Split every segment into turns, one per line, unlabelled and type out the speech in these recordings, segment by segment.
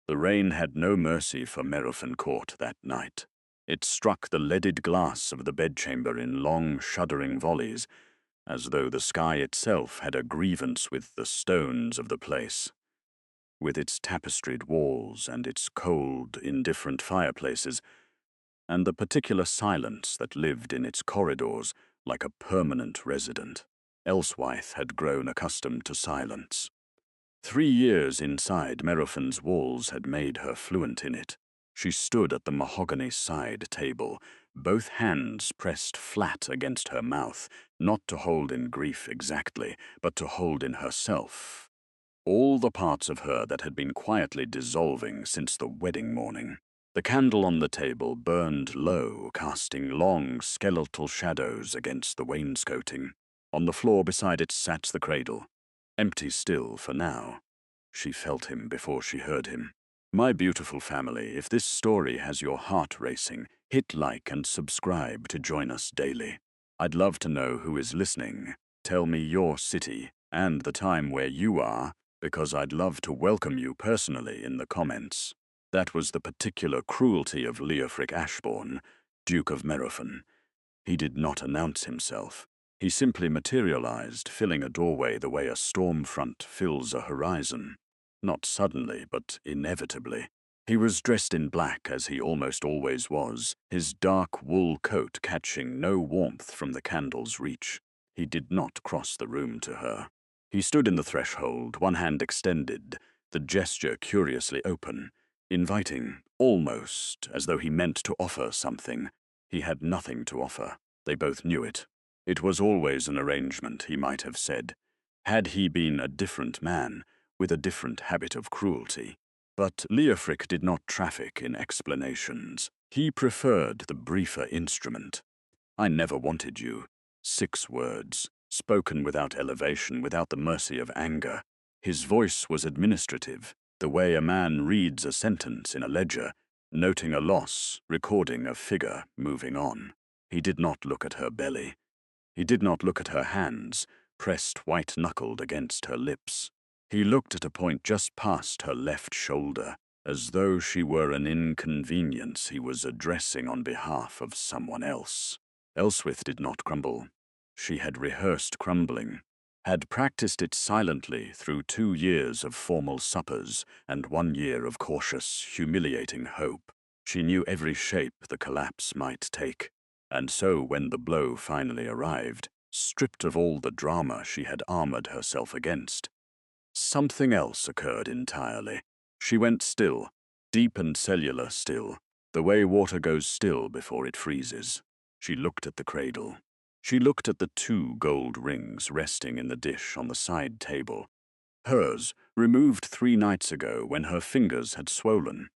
The rain had no mercy for Merophon Court that night. It struck the leaded glass of the bedchamber in long, shuddering volleys, as though the sky itself had a grievance with the stones of the place. With its tapestried walls and its cold, indifferent fireplaces, and the particular silence that lived in its corridors like a permanent resident, Elswythe had grown accustomed to silence. 3 years inside Merophon's walls had made her fluent in it. She stood at the mahogany side table, both hands pressed flat against her mouth, not to hold in grief exactly, but to hold in herself all the parts of her that had been quietly dissolving since the wedding morning. The candle on the table burned low, casting long, skeletal shadows against the wainscoting. On the floor beside it sat the cradle, empty still for now. She felt him before she heard him. My beautiful family, if this story has your heart racing, hit like and subscribe to join us daily. I'd love to know who is listening. Tell me your city and the time where you are, because I'd love to welcome you personally in the comments. That was the particular cruelty of Leofric Ashbourne, Duke of Merophon. He did not announce himself. He simply materialized, filling a doorway the way a storm front fills a horizon. Not suddenly, but inevitably. He was dressed in black, as he almost always was, his dark wool coat catching no warmth from the candle's reach. He did not cross the room to her. He stood in the threshold, one hand extended, the gesture curiously open, inviting, almost as though he meant to offer something. He had nothing to offer. They both knew it. It was always an arrangement, he might have said, had he been a different man, with a different habit of cruelty. But Leofric did not traffic in explanations. He preferred the briefer instrument. I never wanted you. 6 words, spoken without elevation, without the mercy of anger. His voice was administrative, the way a man reads a sentence in a ledger, noting a loss, recording a figure, moving on. He did not look at her belly. He did not look at her hands, pressed white-knuckled against her lips. He looked at a point just past her left shoulder, as though she were an inconvenience he was addressing on behalf of someone else. Elswythe did not crumble. She had rehearsed crumbling, had practiced it silently through 2 years of formal suppers and 1 year of cautious, humiliating hope. She knew every shape the collapse might take, and so when the blow finally arrived, stripped of all the drama she had armored herself against, something else occurred entirely. She went still, deep and cellular still, the way water goes still before it freezes. She looked at the cradle. She looked at the 2 gold rings resting in the dish on the side table. Hers, removed 3 nights ago when her fingers had swollen.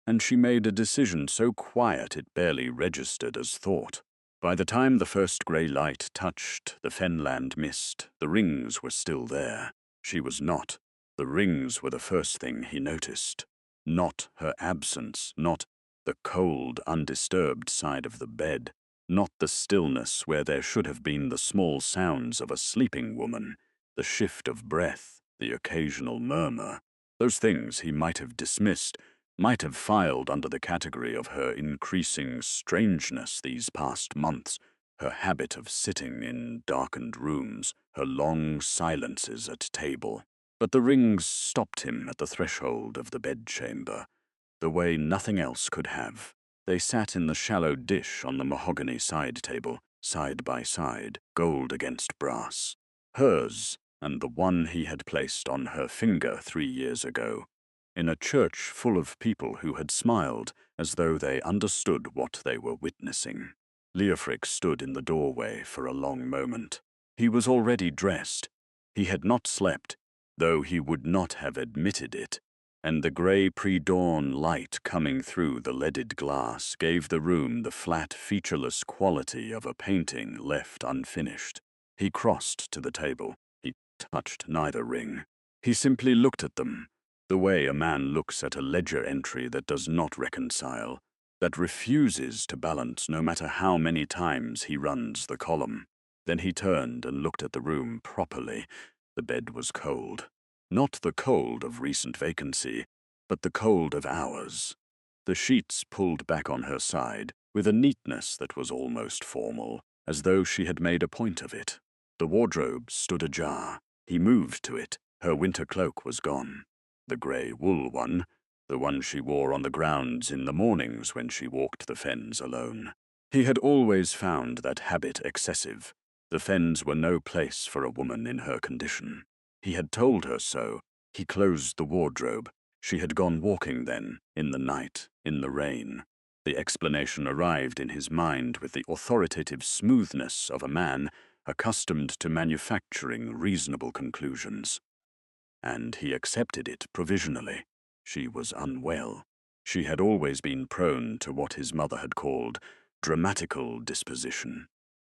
And she made a decision so quiet it barely registered as thought. By the time the first grey light touched the fenland mist, the rings were still there. She was not. The rings were the first thing he noticed. Not her absence, not the cold, undisturbed side of the bed, not the stillness where there should have been the small sounds of a sleeping woman, the shift of breath, the occasional murmur. Those things he might have dismissed, might have filed under the category of her increasing strangeness these past months, her habit of sitting in darkened rooms, her long silences at table. But the rings stopped him at the threshold of the bedchamber, the way nothing else could have. They sat in the shallow dish on the mahogany side table, side by side, gold against brass. Hers, and the one he had placed on her finger 3 years ago, in a church full of people who had smiled as though they understood what they were witnessing. Leofric stood in the doorway for a long moment. He was already dressed. He had not slept, though he would not have admitted it, and the grey pre-dawn light coming through the leaded glass gave the room the flat, featureless quality of a painting left unfinished. He crossed to the table. He touched neither ring. He simply looked at them, the way a man looks at a ledger entry that does not reconcile, that refuses to balance no matter how many times he runs the column. Then he turned and looked at the room properly. The bed was cold. Not the cold of recent vacancy, but the cold of hours. The sheets pulled back on her side with a neatness that was almost formal, as though she had made a point of it. The wardrobe stood ajar. He moved to it. Her winter cloak was gone. The grey wool one, the one she wore on the grounds in the mornings when she walked the fens alone. He had always found that habit excessive. The fens were no place for a woman in her condition. He had told her so. He closed the wardrobe. She had gone walking then, in the night, in the rain. The explanation arrived in his mind with the authoritative smoothness of a man accustomed to manufacturing reasonable conclusions. And he accepted it provisionally. She was unwell. She had always been prone to what his mother had called dramatical disposition,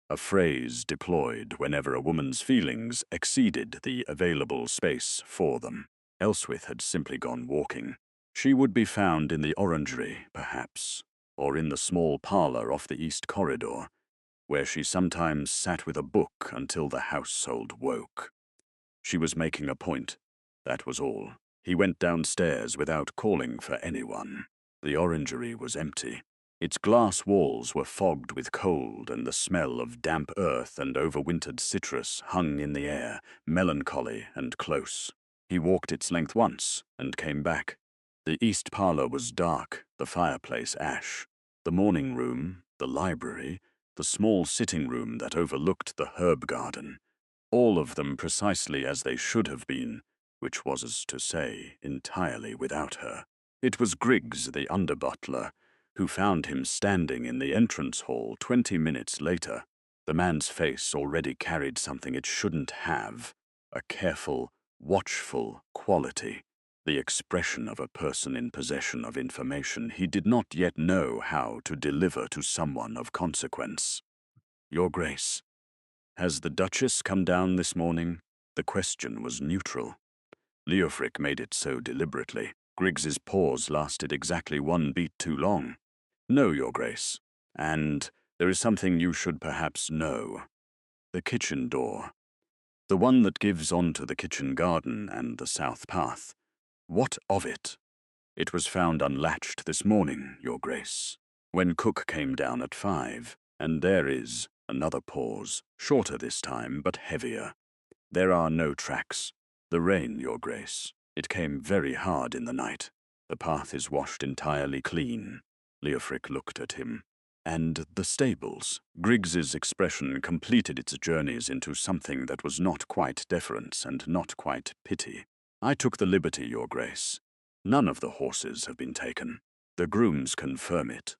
a phrase deployed whenever a woman's feelings exceeded the available space for them. Elswith had simply gone walking. She would be found in the orangery, perhaps, or in the small parlour off the east corridor, where she sometimes sat with a book until the household woke. She was making a point. That was all. He went downstairs without calling for anyone. The orangery was empty. Its glass walls were fogged with cold, and the smell of damp earth and overwintered citrus hung in the air, melancholy and close. He walked its length once and came back. The east parlour was dark, the fireplace ash. The morning room, the library, the small sitting room that overlooked the herb garden, all of them precisely as they should have been, which was as to say, entirely without her. It was Griggs, the under-butler, who found him standing in the entrance hall 20 minutes later. The man's face already carried something it shouldn't have, a careful, watchful quality, the expression of a person in possession of information he did not yet know how to deliver to someone of consequence. "Your Grace, has the Duchess come down this morning?" The question was neutral. Leofric made it so deliberately. Griggs's pause lasted exactly 1 beat too long. "No, Your Grace. And there is something you should perhaps know. The kitchen door. The one that gives onto the kitchen garden and the south path. What of it? It was found unlatched this morning, Your Grace, when cook came down at 5, and there is..." Another pause, shorter this time, but heavier. "There are no tracks. The rain, Your Grace. It came very hard in the night. The path is washed entirely clean." Leofric looked at him. "And the stables?" Griggs's expression completed its journeys into something that was not quite deference and not quite pity. "I took the liberty, Your Grace. None of the horses have been taken. The grooms confirm it."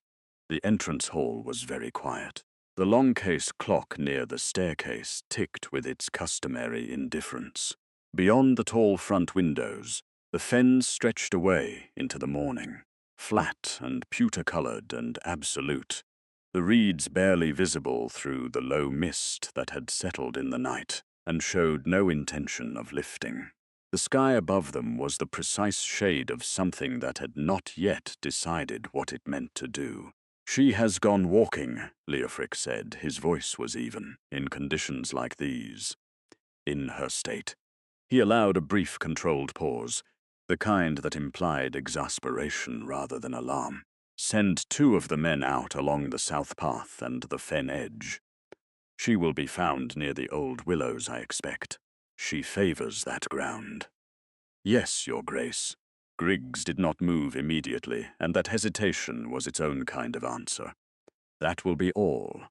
The entrance hall was very quiet. The long case clock near the staircase ticked with its customary indifference. Beyond the tall front windows, the fens stretched away into the morning, flat and pewter-coloured and absolute, the reeds barely visible through the low mist that had settled in the night and showed no intention of lifting. The sky above them was the precise shade of something that had not yet decided what it meant to do. "She has gone walking," Leofric said. His voice was even, in conditions like these. "In her state." He allowed a brief controlled pause, the kind that implied exasperation rather than alarm. "Send 2 of the men out along the south path and the fen edge. She will be found near the old willows, I expect. She favours that ground." "Yes, Your Grace." Griggs did not move immediately, and that hesitation was its own kind of answer. "That will be all."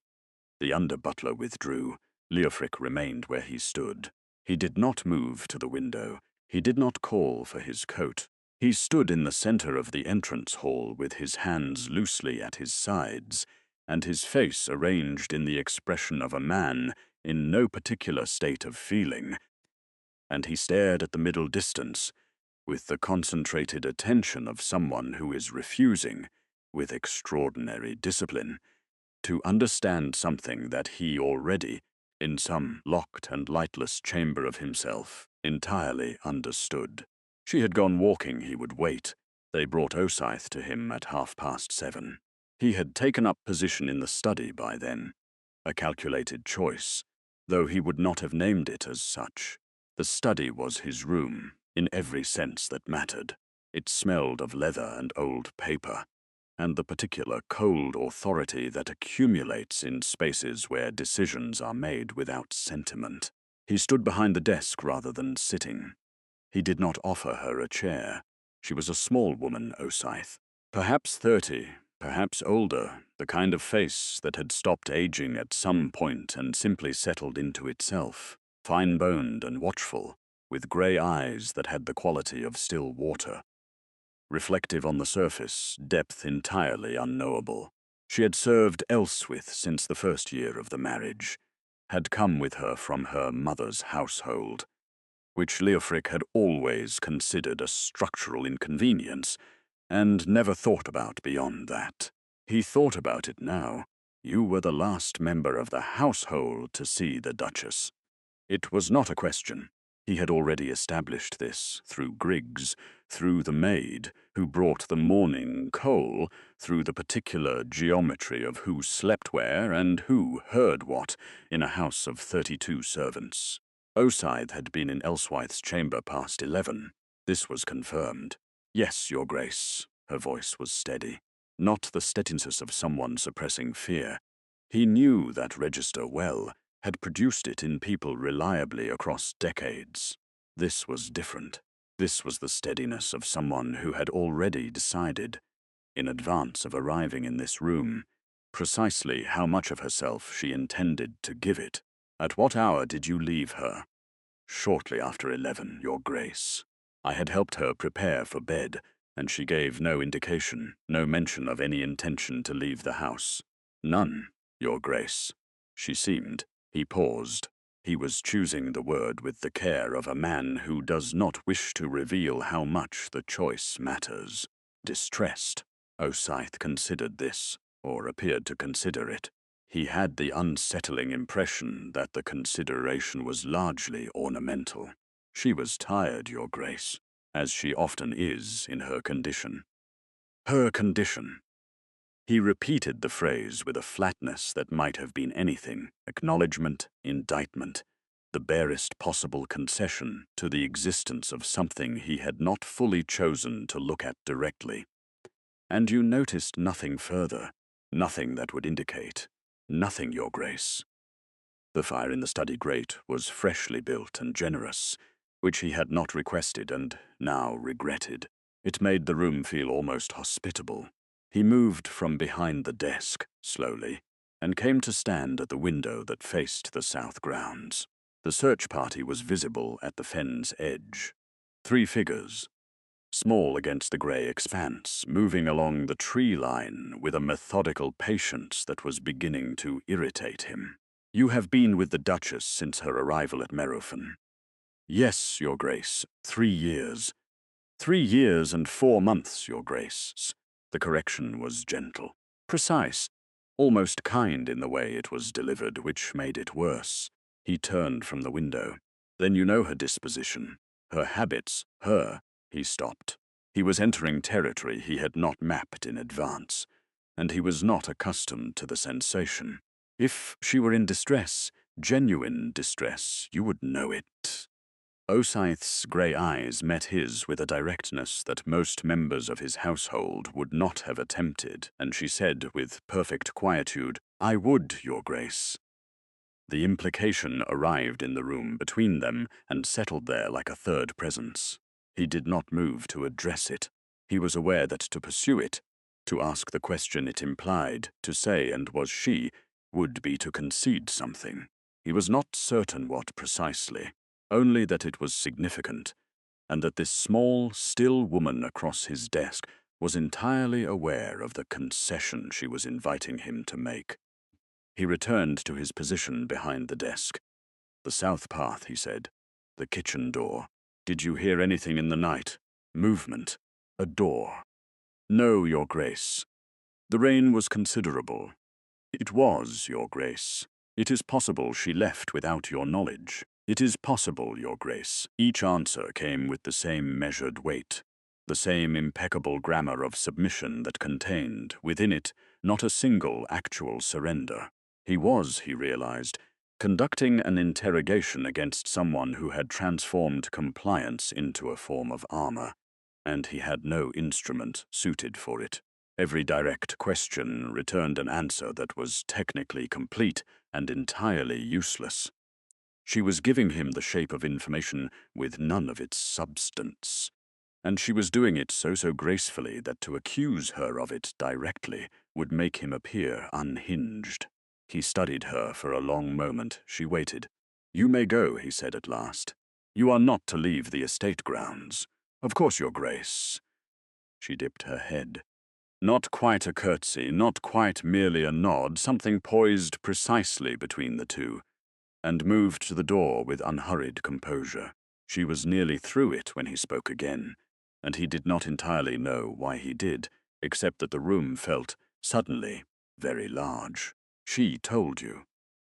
The under-butler withdrew. Leofric remained where he stood. He did not move to the window. He did not call for his coat. He stood in the centre of the entrance hall with his hands loosely at his sides, and his face arranged in the expression of a man in no particular state of feeling, and he stared at the middle distance with the concentrated attention of someone who is refusing, with extraordinary discipline, to understand something that he already, in some locked and lightless chamber of himself, entirely understood. She had gone walking, he would wait. They brought Osythe to him at 7:30. He had taken up position in the study by then, a calculated choice, though he would not have named it as such. The study was his room, in every sense that mattered. It smelled of leather and old paper, and the particular cold authority that accumulates in spaces where decisions are made without sentiment. He stood behind the desk rather than sitting. He did not offer her a chair. She was a small woman, Osyth. Perhaps 30, perhaps older, the kind of face that had stopped aging at some point and simply settled into itself, fine-boned and watchful, with grey eyes that had the quality of still water. Reflective on the surface, depth entirely unknowable. She had served Elswith since the first year of the marriage, had come with her from her mother's household, which Leofric had always considered a structural inconvenience, and never thought about beyond that. He thought about it now. You were the last member of the household to see the Duchess. It was not a question. He had already established this through Griggs, through the maid, who brought the morning coal, through the particular geometry of who slept where and who heard what in a house of 32 servants. Osyth had been in Elswith's chamber past 11. This was confirmed. Yes, Your Grace. Her voice was steady, not the steadiness of someone suppressing fear. He knew that register well, had produced it in people reliably across decades. This was different. This was the steadiness of someone who had already decided, in advance of arriving in this room, precisely how much of herself she intended to give it. At what hour did you leave her? Shortly after 11, Your Grace. I had helped her prepare for bed, and she gave no indication, no mention of any intention to leave the house. None, Your Grace. She seemed. He paused. He was choosing the word with the care of a man who does not wish to reveal how much the choice matters. Distressed. Osyth considered this, or appeared to consider it. He had the unsettling impression that the consideration was largely ornamental. She was tired, Your Grace, as she often is in her condition. Her condition. He repeated the phrase with a flatness that might have been anything, acknowledgement, indictment, the barest possible concession to the existence of something he had not fully chosen to look at directly. And you noticed nothing further, nothing that would indicate, nothing, Your Grace. The fire in the study grate was freshly built and generous, which he had not requested and now regretted. It made the room feel almost hospitable. He moved from behind the desk, slowly, and came to stand at the window that faced the south grounds. The search party was visible at the fen's edge. 3 figures, small against the grey expanse, moving along the tree line with a methodical patience that was beginning to irritate him. You have been with the Duchess since her arrival at Merofen. Yes, Your Grace, 3 years. 3 years and 4 months, Your Grace. The correction was gentle, precise, almost kind in the way it was delivered, which made it worse. He turned from the window. Then you know her disposition, her habits, her. He stopped. He was entering territory he had not mapped in advance, and he was not accustomed to the sensation. If she were in distress, genuine distress, you would know it. Osyth's grey eyes met his with a directness that most members of his household would not have attempted, and she said with perfect quietude, I would, Your Grace. The implication arrived in the room between them and settled there like a third presence. He did not move to address it. He was aware that to pursue it, to ask the question it implied, to say, and was she, would be to concede something. He was not certain what precisely, only that it was significant, and that this small, still woman across his desk was entirely aware of the concession she was inviting him to make. He returned to his position behind the desk. The south path, he said. The kitchen door. Did you hear anything in the night? Movement. A door. No, Your Grace. The rain was considerable. It was, Your Grace. It is possible she left without your knowledge. It is possible, Your Grace. Each answer came with the same measured weight, the same impeccable grammar of submission that contained, within it, not a single actual surrender. He was, he realized, conducting an interrogation against someone who had transformed compliance into a form of armor. and he had no instrument suited for it. Every direct question returned an answer that was technically complete and entirely useless. She was giving him the shape of information with none of its substance, and she was doing it so gracefully that to accuse her of it directly would make him appear unhinged. He studied her for a long moment. She waited. "You may go," he said at last. "You are not to leave the estate grounds. Of course, Your Grace." She dipped her head. Not quite a curtsy, not quite merely a nod, something poised precisely between the two, and moved to the door with unhurried composure. She was nearly through it when he spoke again, and he did not entirely know why he did, except that the room felt, suddenly, very large. "She told you."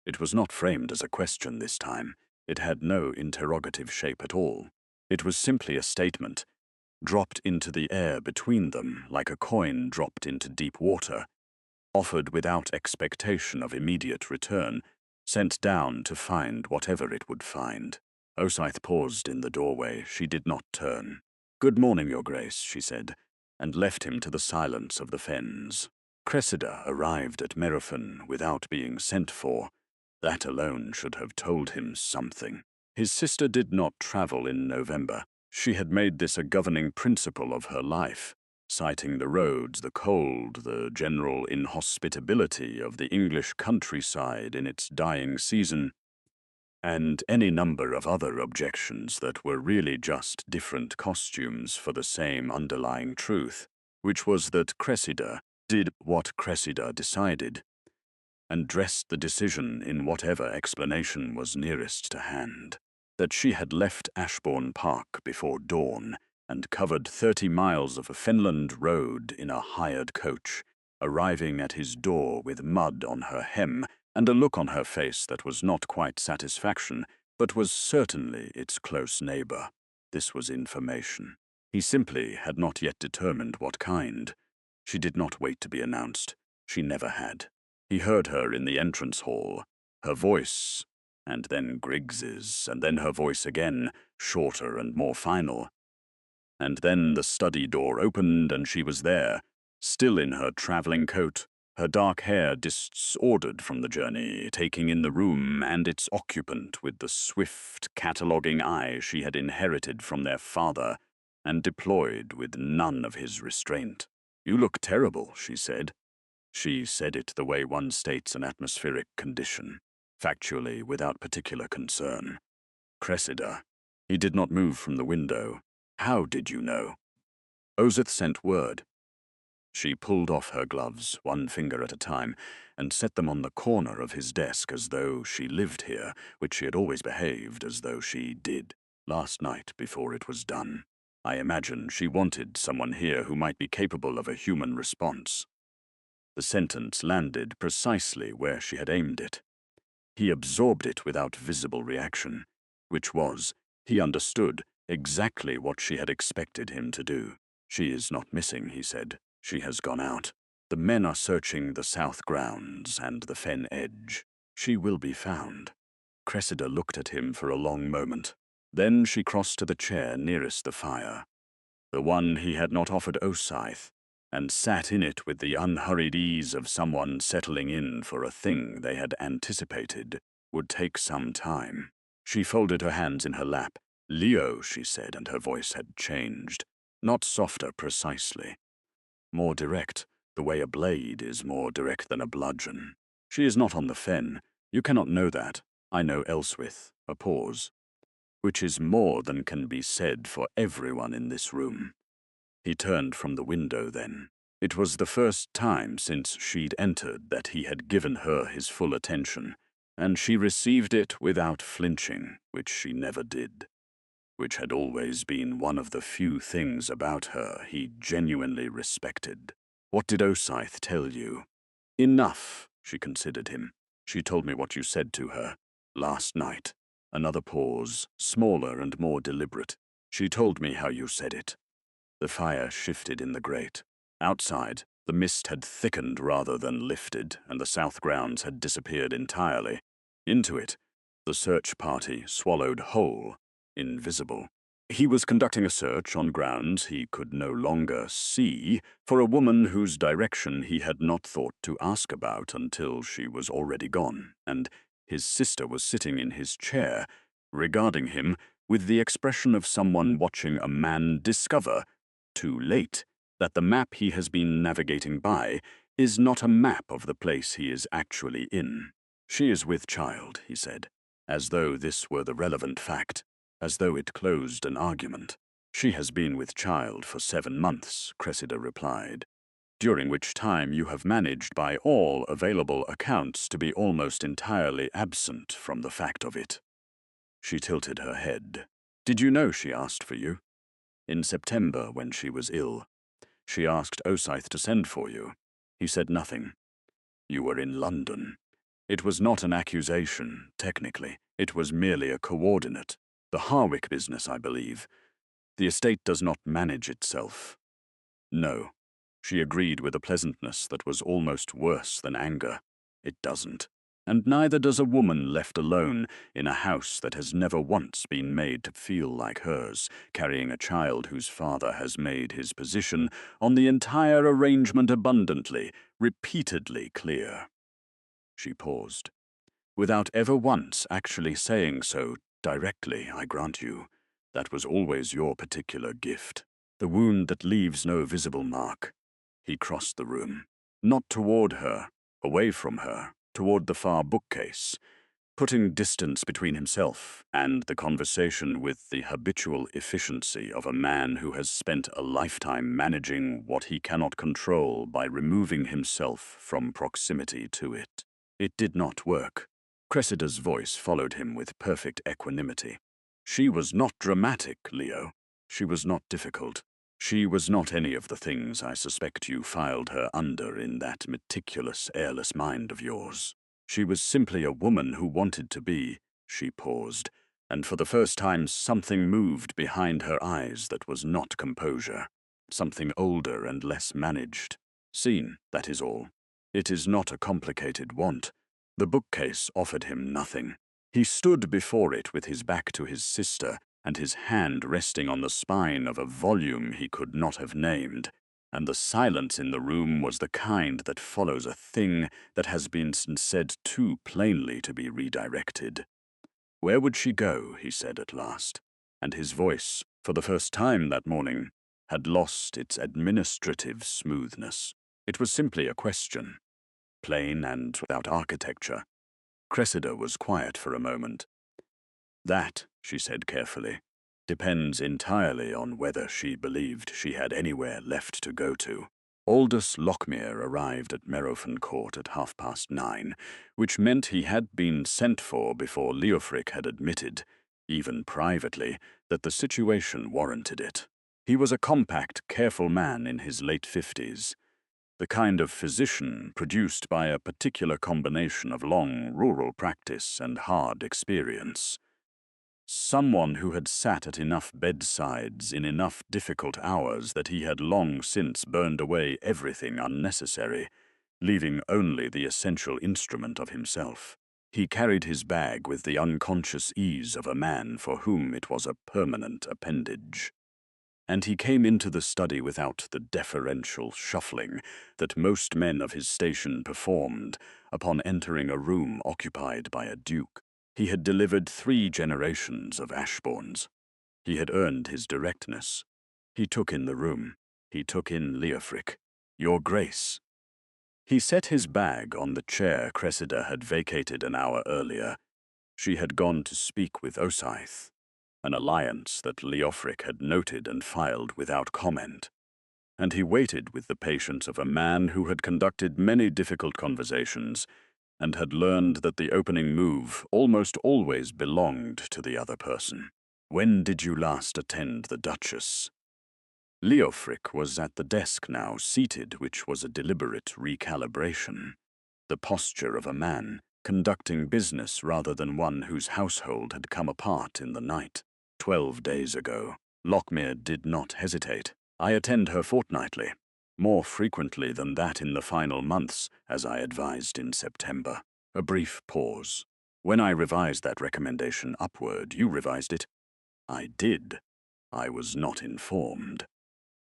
It was not framed as a question this time. It had no interrogative shape at all. It was simply a statement, dropped into the air between them like a coin dropped into deep water, offered without expectation of immediate return, sent down to find whatever it would find. Osyth paused in the doorway. She did not turn. "Good morning, Your Grace," she said, and left him to the silence of the fens. Cressida arrived at Merophon without being sent for. That alone should have told him something. His sister did not travel in November. She had made this a governing principle of her life, citing the roads, the cold, the general inhospitability of the English countryside in its dying season, and any number of other objections that were really just different costumes for the same underlying truth, which was that Cressida did what Cressida decided, and dressed the decision in whatever explanation was nearest to hand. That she had left Ashbourne Park before dawn and covered 30 miles of a Fenland road in a hired coach, arriving at his door with mud on her hem and a look on her face that was not quite satisfaction, but was certainly its close neighbor. This was information. He simply had not yet determined what kind. She did not wait to be announced. She never had. He heard her in the entrance hall, her voice, and then Griggs's, and then her voice again, shorter and more final. And then the study door opened and she was there, still in her traveling coat, her dark hair disordered from the journey, taking in the room and its occupant with the swift, cataloguing eye she had inherited from their father and deployed with none of his restraint. "You look terrible," she said. She said it the way one states an atmospheric condition, factually, without particular concern. Cressida. He did not move from the window. "How did you know?" "Osyth sent word." She pulled off her gloves, one finger at a time, and set them on the corner of his desk as though she lived here, which she had always behaved as though she did. "Last night, before it was done. I imagine she wanted someone here who might be capable of a human response." The sentence landed precisely where she had aimed it. He absorbed it without visible reaction, which was, he understood, exactly what she had expected him to do. "She is not missing," he said. "She has gone out. The men are searching the south grounds and the fen edge. She will be found." Cressida looked at him for a long moment. Then she crossed to the chair nearest the fire, the one he had not offered Osyth, and sat in it with the unhurried ease of someone settling in for a thing they had anticipated would take some time. She folded her hands in her lap. "Leo," she said, and her voice had changed. Not softer precisely. More direct, the way a blade is more direct than a bludgeon. "She is not on the fen. You cannot know that. I know Elswith." A pause. "Which is more than can be said for everyone in this room." He turned from the window then. It was the first time since she'd entered that he had given her his full attention, and she received it without flinching, which she never did, which had always been one of the few things about her he genuinely respected. "What did Osyth tell you?" "Enough," she considered him. "She told me what you said to her last night." Another pause, smaller and more deliberate. "She told me how you said it." The fire shifted in the grate. Outside, the mist had thickened rather than lifted, and the south grounds had disappeared entirely. Into it, the search party swallowed whole, invisible. He was conducting a search on grounds he could no longer see for a woman whose direction he had not thought to ask about until she was already gone, and his sister was sitting in his chair, regarding him with the expression of someone watching a man discover, too late, that the map he has been navigating by is not a map of the place he is actually in. "She is with child," he said, as though this were the relevant fact, as though it closed an argument. "She has been with child for 7 months," Cressida replied, "during which time you have managed by all available accounts to be almost entirely absent from the fact of it." She tilted her head. "Did you know she asked for you?" "In September, when she was ill. She asked Osythe to send for you. He said nothing. You were in London. It was not an accusation, technically. It was merely a coordinate. The Harwick business, I believe. The estate does not manage itself." "No," she agreed with a pleasantness that was almost worse than anger. "It doesn't. And neither does a woman left alone in a house that has never once been made to feel like hers, carrying a child whose father has made his position on the entire arrangement abundantly, repeatedly clear." She paused. "Without ever once actually saying so directly, I grant you. That was always your particular gift. The wound that leaves no visible mark." He crossed the room. Not toward her, away from her, toward the far bookcase, putting distance between himself and the conversation with the habitual efficiency of a man who has spent a lifetime managing what he cannot control by removing himself from proximity to it. It did not work. Cressida's voice followed him with perfect equanimity. "She was not dramatic, Leo. She was not difficult. She was not any of the things I suspect you filed her under in that meticulous, airless mind of yours. She was simply a woman who wanted to be." She paused, and for the first time something moved behind her eyes that was not composure. Something older and less managed. "Seen, that is all. It is not a complicated want." The bookcase offered him nothing. He stood before it with his back to his sister, and his hand resting on the spine of a volume he could not have named, and the silence in the room was the kind that follows a thing that has been said too plainly to be redirected. "Where would she go?" he said at last, and his voice, for the first time that morning, had lost its administrative smoothness. It was simply a question, plain and without architecture. Cressida was quiet for a moment. "That," she said carefully, "depends entirely on whether she believed she had anywhere left to go to." Aldous Lockmere arrived at Merophon Court at 9:30, which meant he had been sent for before Leofric had admitted, even privately, that the situation warranted it. He was a compact, careful man in his late 50s, the kind of physician produced by a particular combination of long rural practice and hard experience. Someone who had sat at enough bedsides in enough difficult hours that he had long since burned away everything unnecessary, leaving only the essential instrument of himself. He carried his bag with the unconscious ease of a man for whom it was a permanent appendage. And he came into the study without the deferential shuffling that most men of his station performed upon entering a room occupied by a duke. He had delivered 3 generations of Ashbournes. He had earned his directness. He took in the room. He took in Leofric. "Your Grace." He set his bag on the chair Cressida had vacated an hour earlier. She had gone to speak with Osythe, an alliance that Leofric had noted and filed without comment. And he waited with the patience of a man who had conducted many difficult conversations and had learned that the opening move almost always belonged to the other person. "When did you last attend the Duchess?" Leofric was at the desk now, seated, which was a deliberate recalibration. The posture of a man conducting business rather than one whose household had come apart in the night. 12 days ago. Lockmere did not hesitate. "I attend her fortnightly. More frequently than that in the final months, as I advised in September." A brief pause. "When I revised that recommendation upward, you revised it." "I did." I was not informed.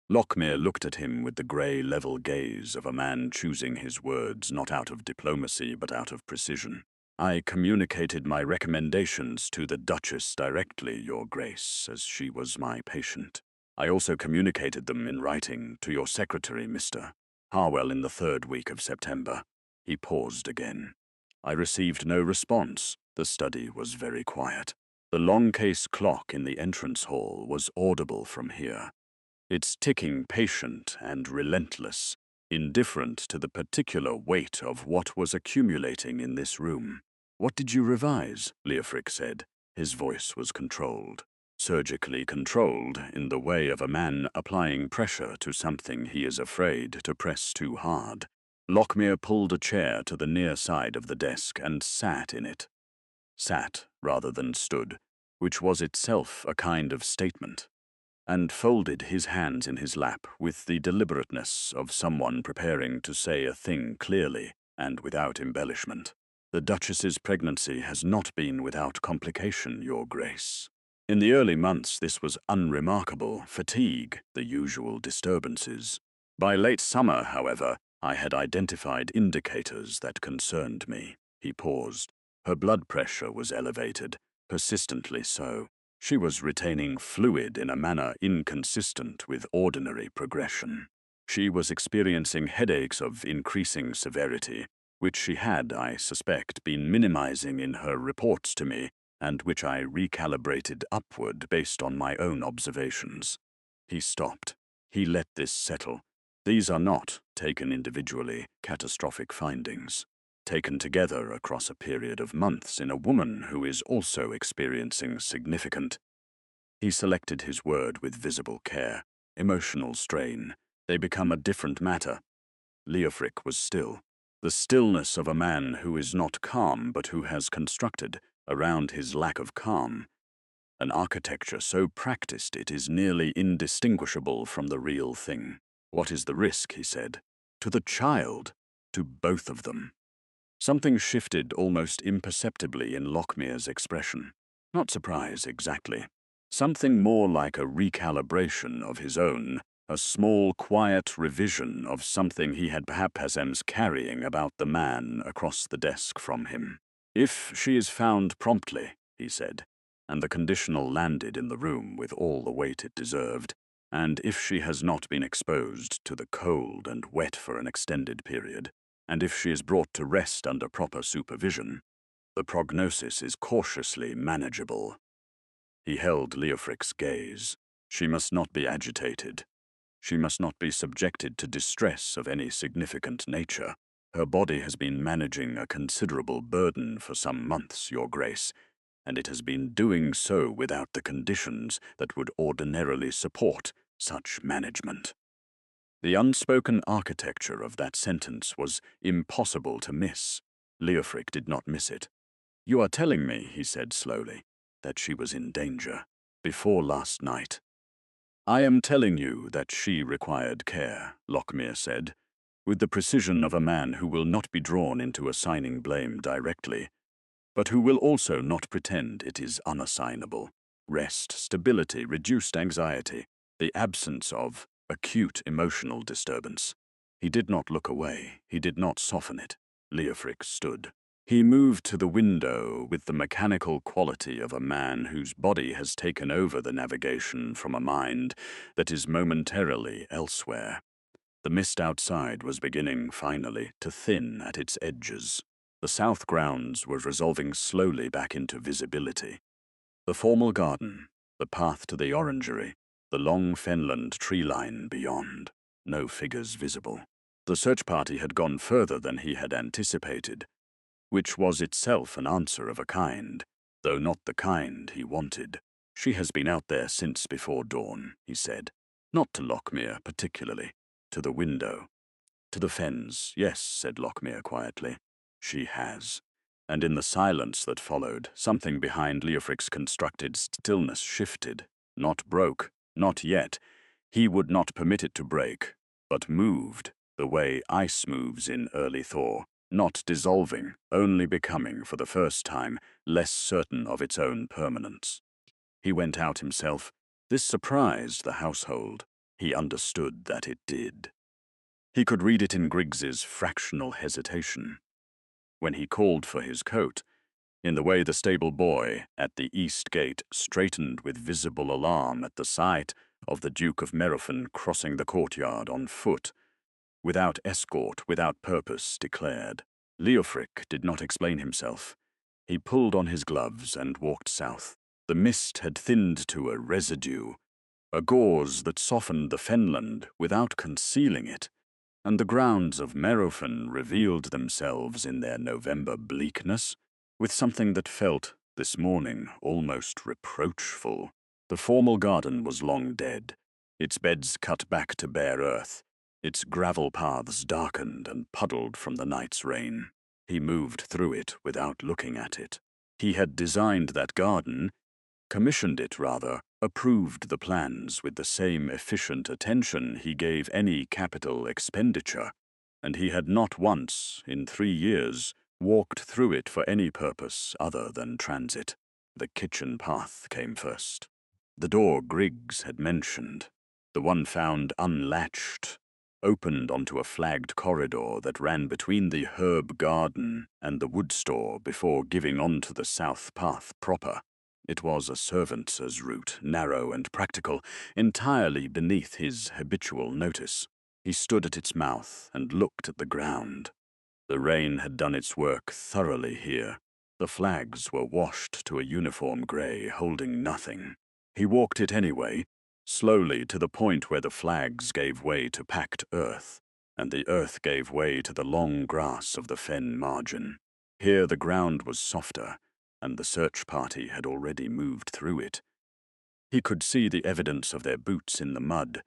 Lockmere looked at him with the grey, level gaze of a man choosing his words not out of diplomacy but out of precision. I communicated my recommendations to the Duchess directly, Your Grace, as she was my patient. I also communicated them in writing to your secretary, Mr. Harwell, in the 3rd week of September. He paused again. I received no response. The study was very quiet. The long case clock in the entrance hall was audible from here, its ticking patient and relentless, indifferent to the particular weight of what was accumulating in this room. "What did you revise?" Leofric said. His voice was controlled. Surgically controlled, in the way of a man applying pressure to something he is afraid to press too hard. Lockmere pulled a chair to the near side of the desk and sat in it. Sat rather than stood, which was itself a kind of statement, and folded his hands in his lap with the deliberateness of someone preparing to say a thing clearly and without embellishment. "The Duchess's pregnancy has not been without complication, Your Grace. In the early months this was unremarkable, fatigue, the usual disturbances. By late summer, however, I had identified indicators that concerned me." He paused. Her blood pressure was elevated, persistently so. She was retaining fluid in a manner inconsistent with ordinary progression. She was experiencing headaches of increasing severity, which she had, I suspect, been minimizing in her reports to me, and which I recalibrated upward based on my own observations. He stopped. He let this settle. These are not, taken individually, catastrophic findings. Taken together across a period of months in a woman who is also experiencing significant— He selected his word with visible care. Emotional strain. They become a different matter. Leofric was still. The stillness of a man who is not calm but who has constructed, around his lack of calm, an architecture so practiced it is nearly indistinguishable from the real thing. "What is the risk?" he said. "To the child. To both of them." Something shifted almost imperceptibly in Lockmere's expression. Not surprise, exactly. Something more like a recalibration of his own, a small, quiet revision of something he had perhaps carrying about the man across the desk from him. "If she is found promptly," he said, and the conditional landed in the room with all the weight it deserved, "and if she has not been exposed to the cold and wet for an extended period, and if she is brought to rest under proper supervision, the prognosis is cautiously manageable." He held Leofric's gaze. She must not be agitated. She must not be subjected to distress of any significant nature. Her body has been managing a considerable burden for some months, Your Grace, and it has been doing so without the conditions that would ordinarily support such management. The unspoken architecture of that sentence was impossible to miss. Leofric did not miss it. "You are telling me," he said slowly, "that she was in danger before last night." "I am telling you that she required care," Lockmere said, with the precision of a man who will not be drawn into assigning blame directly, but who will also not pretend it is unassignable. Rest, stability, reduced anxiety, the absence of acute emotional disturbance. He did not look away. He did not soften it. Leofric stood. He moved to the window with the mechanical quality of a man whose body has taken over the navigation from a mind that is momentarily elsewhere. The mist outside was beginning, finally, to thin at its edges. The south grounds were resolving slowly back into visibility. The formal garden, the path to the orangery, the long fenland tree line beyond. No figures visible. The search party had gone further than he had anticipated, which was itself an answer of a kind, though not the kind he wanted. "She has been out there since before dawn," he said. Not to Lockmere particularly. To the window. "To the fens, yes," said Lockmere quietly. "She has." And in the silence that followed, something behind Leofric's constructed stillness shifted. Not broke, not yet. He would not permit it to break, but moved, the way ice moves in early thaw, not dissolving, only becoming, for the first time, less certain of its own permanence. He went out himself, This surprised the household. He understood that it did. He could read it in Griggs's fractional hesitation. When he called for his coat, in the way the stable boy at the east gate straightened with visible alarm at the sight of the Duke of Merophon crossing the courtyard on foot, without escort, without purpose, declared. Leofric did not explain himself. He pulled on his gloves and walked south. The mist had thinned to a residue, a gauze that softened the fenland without concealing it, and the grounds of Merophon revealed themselves in their November bleakness with something that felt, this morning, almost reproachful. The formal garden was long dead, its beds cut back to bare earth, its gravel paths darkened and puddled from the night's rain. He moved through it without looking at it. He had designed that garden, commissioned it rather, approved the plans with the same efficient attention he gave any capital expenditure, and he had not once, in 3 years, walked through it for any purpose other than transit. The kitchen path came first. The door Griggs had mentioned, the one found unlatched, opened onto a flagged corridor that ran between the herb garden and the wood store before giving onto the south path proper. It was a servant's route, narrow and practical, entirely beneath his habitual notice. He stood at its mouth and looked at the ground. The rain had done its work thoroughly here. The flags were washed to a uniform grey, holding nothing. He walked it anyway, slowly to the point where the flags gave way to packed earth, and the earth gave way to the long grass of the fen margin. Here the ground was softer, and the search party had already moved through it. He could see the evidence of their boots in the mud,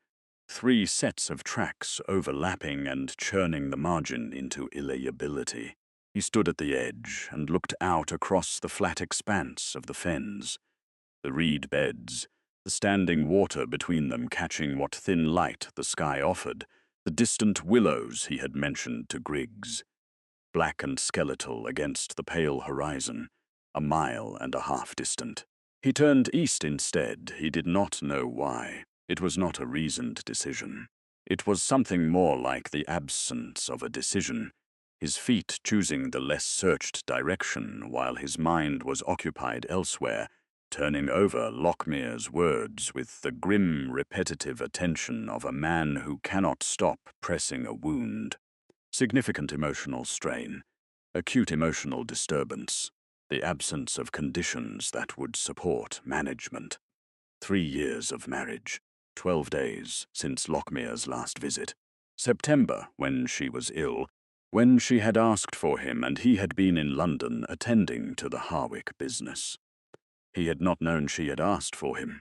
3 sets of tracks overlapping and churning the margin into illegibility. He stood at the edge and looked out across the flat expanse of the fens, the reed beds, the standing water between them catching what thin light the sky offered, the distant willows he had mentioned to Griggs, black and skeletal against the pale horizon, a mile and a half distant. He turned east instead. He did not know why. It was not a reasoned decision. It was something more like the absence of a decision, his feet choosing the less searched direction while his mind was occupied elsewhere, turning over Lockmere's words with the grim, repetitive attention of a man who cannot stop pressing a wound. Significant emotional strain, acute emotional disturbance, the absence of conditions that would support management. 3 years of marriage, 12 days since Lockmere's last visit. September, when she was ill, when she had asked for him and he had been in London attending to the Harwick business. He had not known she had asked for him.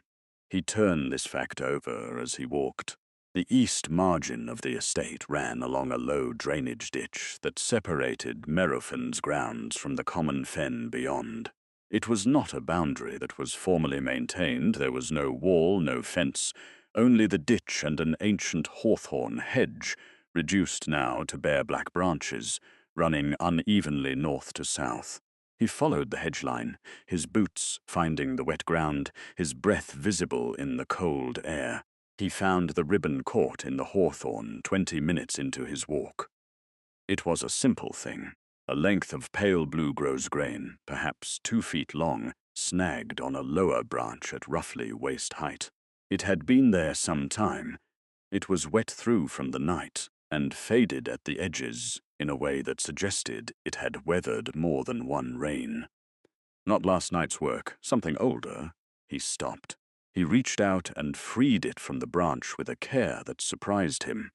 He turned this fact over as he walked. The east margin of the estate ran along a low drainage ditch that separated Merophon's grounds from the common fen beyond. It was not a boundary that was formally maintained. There was no wall, no fence, only the ditch and an ancient hawthorn hedge, reduced now to bare black branches, running unevenly north to south. He followed the hedge line, his boots finding the wet ground, his breath visible in the cold air. He found the ribbon caught in the hawthorn 20 minutes into his walk. It was a simple thing, a length of pale blue grosgrain, perhaps 2 feet long, snagged on a lower branch at roughly waist height. It had been there some time. It was wet through from the night, and faded at the edges in a way that suggested it had weathered more than one rain. Not last night's work, something older. He stopped. He reached out and freed it from the branch with a care that surprised him.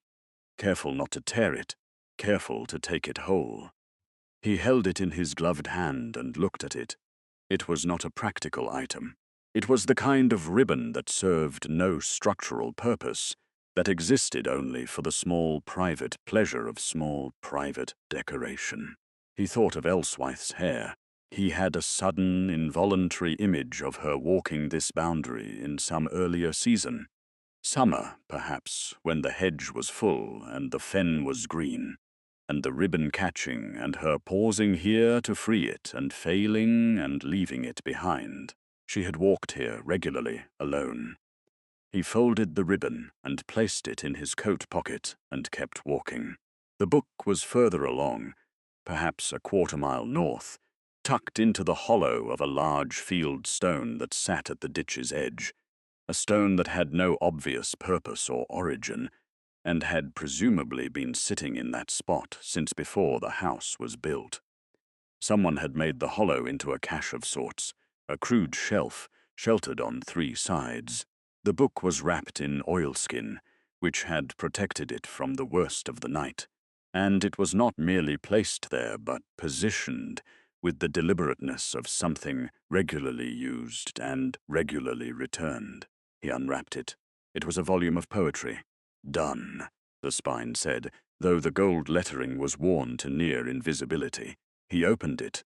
Careful not to tear it, careful to take it whole. He held it in his gloved hand and looked at it. It was not a practical item. It was the kind of ribbon that served no structural purpose, that existed only for the small private pleasure of small private decoration. He thought of Elswyth's hair. He had a sudden, involuntary image of her walking this boundary in some earlier season. Summer, perhaps, when the hedge was full and the fen was green, and the ribbon catching, and her pausing here to free it, and failing and leaving it behind. She had walked here regularly, alone. He folded the ribbon and placed it in his coat pocket and kept walking. The book was further along, perhaps a quarter-mile north, tucked into the hollow of a large field stone that sat at the ditch's edge, a stone that had no obvious purpose or origin, and had presumably been sitting in that spot since before the house was built. Someone had made the hollow into a cache of sorts, a crude shelf sheltered on 3 sides. The book was wrapped in oilskin, which had protected it from the worst of the night, and it was not merely placed there but positioned with the deliberateness of something regularly used and regularly returned. He unwrapped it. It was a volume of poetry. "Done," the spine said, though the gold lettering was worn to near invisibility. He opened it.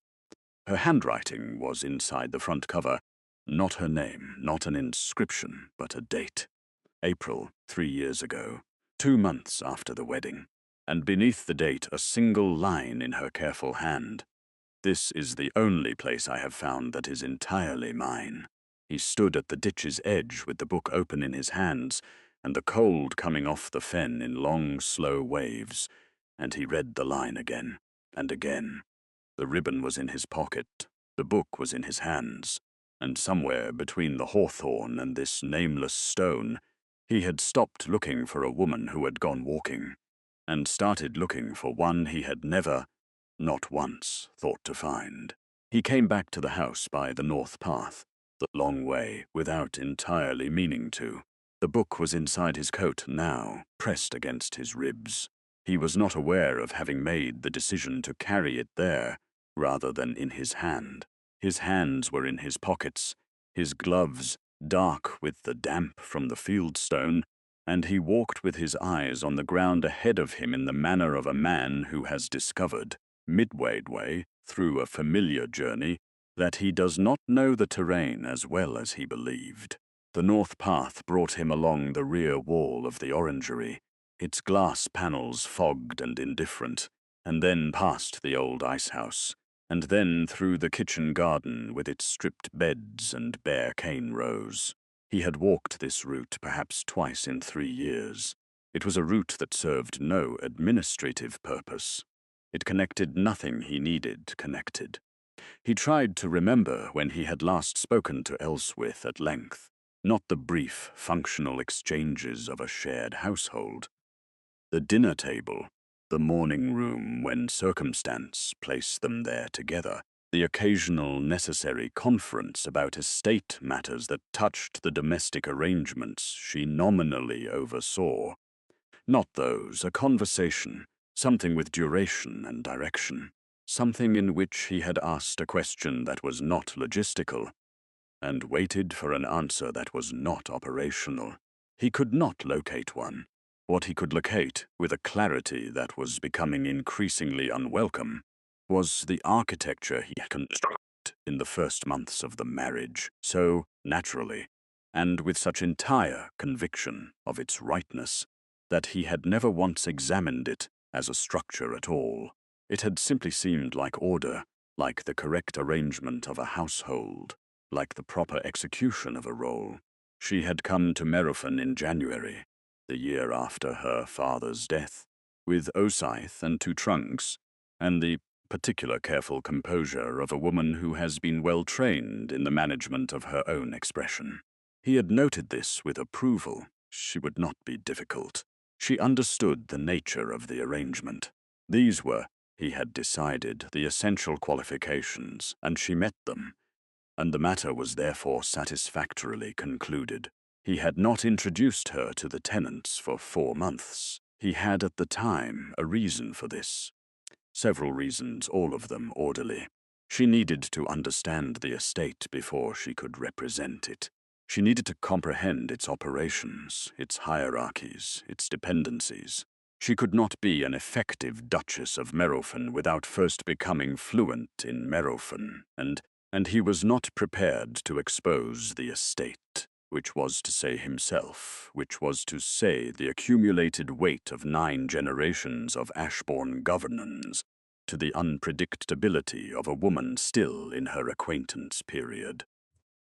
Her handwriting was inside the front cover. Not her name, not an inscription, but a date. April, 3 years ago, 2 months after the wedding. And beneath the date a single line in her careful hand. "This is the only place I have found that is entirely mine." He stood at the ditch's edge with the book open in his hands, and the cold coming off the fen in long, slow waves, and he read the line again and again. The ribbon was in his pocket, the book was in his hands, and somewhere between the hawthorn and this nameless stone, he had stopped looking for a woman who had gone walking, and started looking for one he had never, not once, thought to find. He came back to the house by the north path, the long way, without entirely meaning to. The book was inside his coat now, pressed against his ribs. He was not aware of having made the decision to carry it there, rather than in his hand. His hands were in his pockets, his gloves dark with the damp from the fieldstone, and he walked with his eyes on the ground ahead of him in the manner of a man who has discovered, midway through a familiar journey, that he does not know the terrain as well as he believed. The north path brought him along the rear wall of the orangery, its glass panels fogged and indifferent, and then past the old ice house, and then through the kitchen garden with its stripped beds and bare cane rows. He had walked this route perhaps twice in 3 years. It was a route that served no administrative purpose. It connected nothing he needed connected. He tried to remember when he had last spoken to Elswith at length, not the brief, functional exchanges of a shared household. The dinner table, the morning room when circumstance placed them there together, the occasional necessary conference about estate matters that touched the domestic arrangements she nominally oversaw. Not those, a conversation, something with duration and direction, something in which he had asked a question that was not logistical, and waited for an answer that was not operational. He could not locate one. What he could locate, with a clarity that was becoming increasingly unwelcome, was the architecture he had constructed in the first months of the marriage, so naturally, and with such entire conviction of its rightness, that he had never once examined it as a structure at all. It had simply seemed like order, like the correct arrangement of a household, like the proper execution of a role. She had come to Merophon in January, the year after her father's death, with Osyth and 2 trunks, and the particular careful composure of a woman who has been well trained in the management of her own expression. He had noted this with approval. She would not be difficult. She understood the nature of the arrangement. These were, he had decided, the essential qualifications, and she met them, and the matter was therefore satisfactorily concluded. He had not introduced her to the tenants for 4 months. He had at the time a reason for this. Several reasons, all of them orderly. She needed to understand the estate before she could represent it. She needed to comprehend its operations, its hierarchies, its dependencies. She could not be an effective Duchess of Merophon without first becoming fluent in Merophon, and he was not prepared to expose the estate, which was to say himself, which was to say the accumulated weight of 9 generations of Ashbourne governance, to the unpredictability of a woman still in her acquaintance period.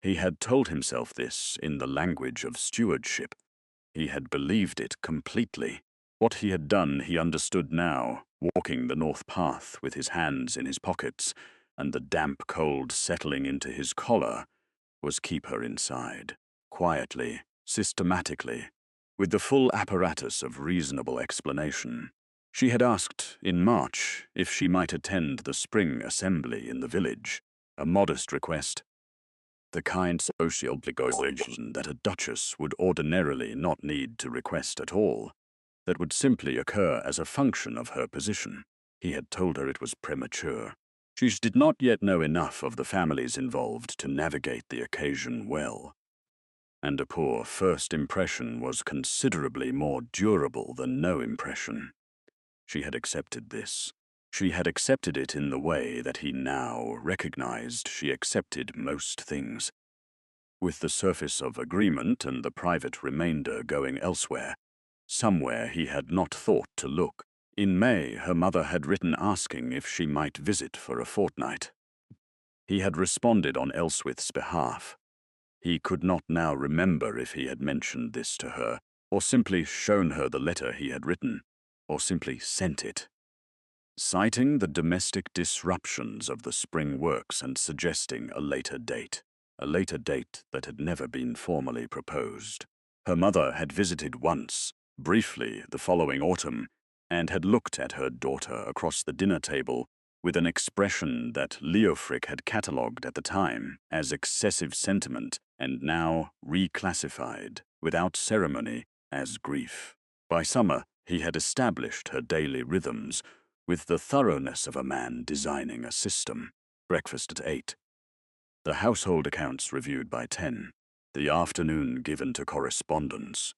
He had told himself this in the language of stewardship. He had believed it completely. What he had done he understood now, walking the north path with his hands in his pockets and the damp cold settling into his collar, was keep her inside, quietly, systematically, with the full apparatus of reasonable explanation. She had asked, in March, if she might attend the spring assembly in the village, a modest request, the kind social obligation that a duchess would ordinarily not need to request at all, that would simply occur as a function of her position. He had told her it was premature. She did not yet know enough of the families involved to navigate the occasion well, and a poor first impression was considerably more durable than no impression. She had accepted this. She had accepted it in the way that he now recognized she accepted most things, with the surface of agreement and the private remainder going elsewhere, somewhere he had not thought to look. In May, her mother had written asking if she might visit for a fortnight. He had responded on Elswith's behalf. He could not now remember if he had mentioned this to her, or simply shown her the letter he had written, or simply sent it, citing the domestic disruptions of the spring works and suggesting a later date that had never been formally proposed. Her mother had visited once, briefly, the following autumn, and had looked at her daughter across the dinner table with an expression that Leofric had catalogued at the time as excessive sentiment and now reclassified, without ceremony, as grief. By summer, he had established her daily rhythms with the thoroughness of a man designing a system. Breakfast at 8. The household accounts reviewed by 10. The afternoon given to correspondence.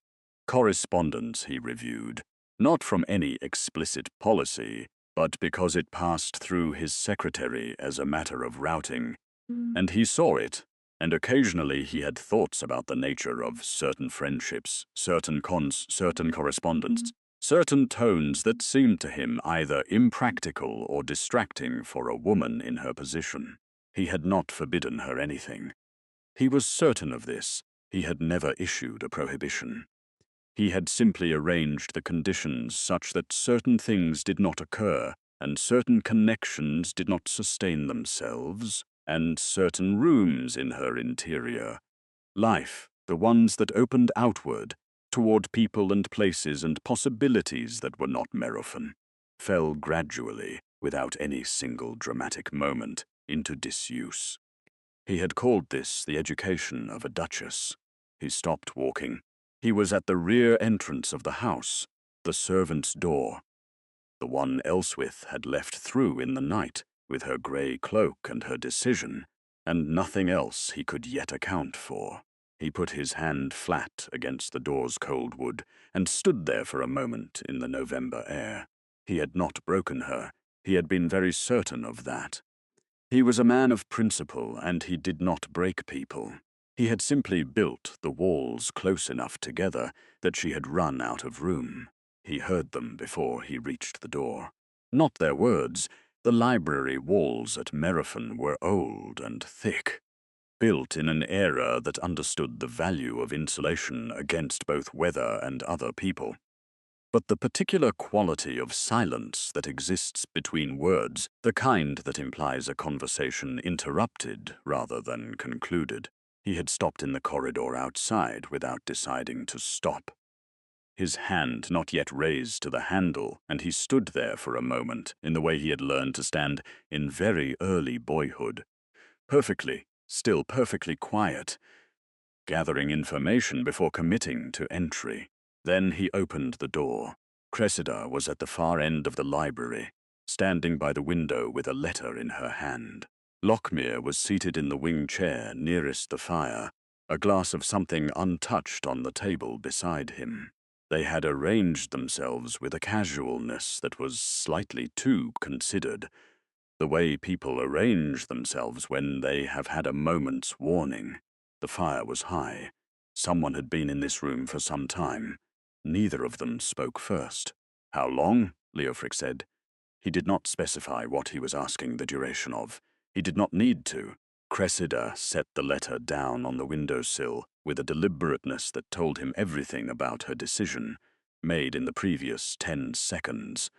Correspondence he reviewed, not from any explicit policy, but because it passed through his secretary as a matter of routing, and he saw it, and occasionally he had thoughts about the nature of certain friendships, certain correspondence, certain tones that seemed to him either impractical or distracting for a woman in her position. He had not forbidden her anything. He was certain of this. He had never issued a prohibition. He had simply arranged the conditions such that certain things did not occur, and certain connections did not sustain themselves, and certain rooms in her interior, life, the ones that opened outward, toward people and places and possibilities that were not Merophon, fell gradually, without any single dramatic moment, into disuse. He had called this the education of a duchess. He stopped walking. He was at the rear entrance of the house, the servants' door, the one Elswith had left through in the night, with her grey cloak and her decision, and nothing else he could yet account for. He put his hand flat against the door's cold wood, and stood there for a moment in the November air. He had not broken her. He had been very certain of that. He was a man of principle, and he did not break people. He had simply built the walls close enough together that she had run out of room. He heard them before he reached the door. Not their words. The library walls at Merophon were old and thick, built in an era that understood the value of insulation against both weather and other people. But the particular quality of silence that exists between words, the kind that implies a conversation interrupted rather than concluded. He had stopped in the corridor outside without deciding to stop. His hand not yet raised to the handle, and he stood there for a moment in the way he had learned to stand in very early boyhood, still perfectly quiet, gathering information before committing to entry. Then he opened the door. Cressida was at the far end of the library, standing by the window with a letter in her hand. Lockmere was seated in the wing chair nearest the fire, a glass of something untouched on the table beside him. They had arranged themselves with a casualness that was slightly too considered, the way people arrange themselves when they have had a moment's warning. The fire was high. Someone had been in this room for some time. Neither of them spoke first. How long? Leofric said. He did not specify what he was asking the duration of. He did not need to. Cressida set the letter down on the windowsill with a deliberateness that told him everything about her decision, made in the previous 10 seconds,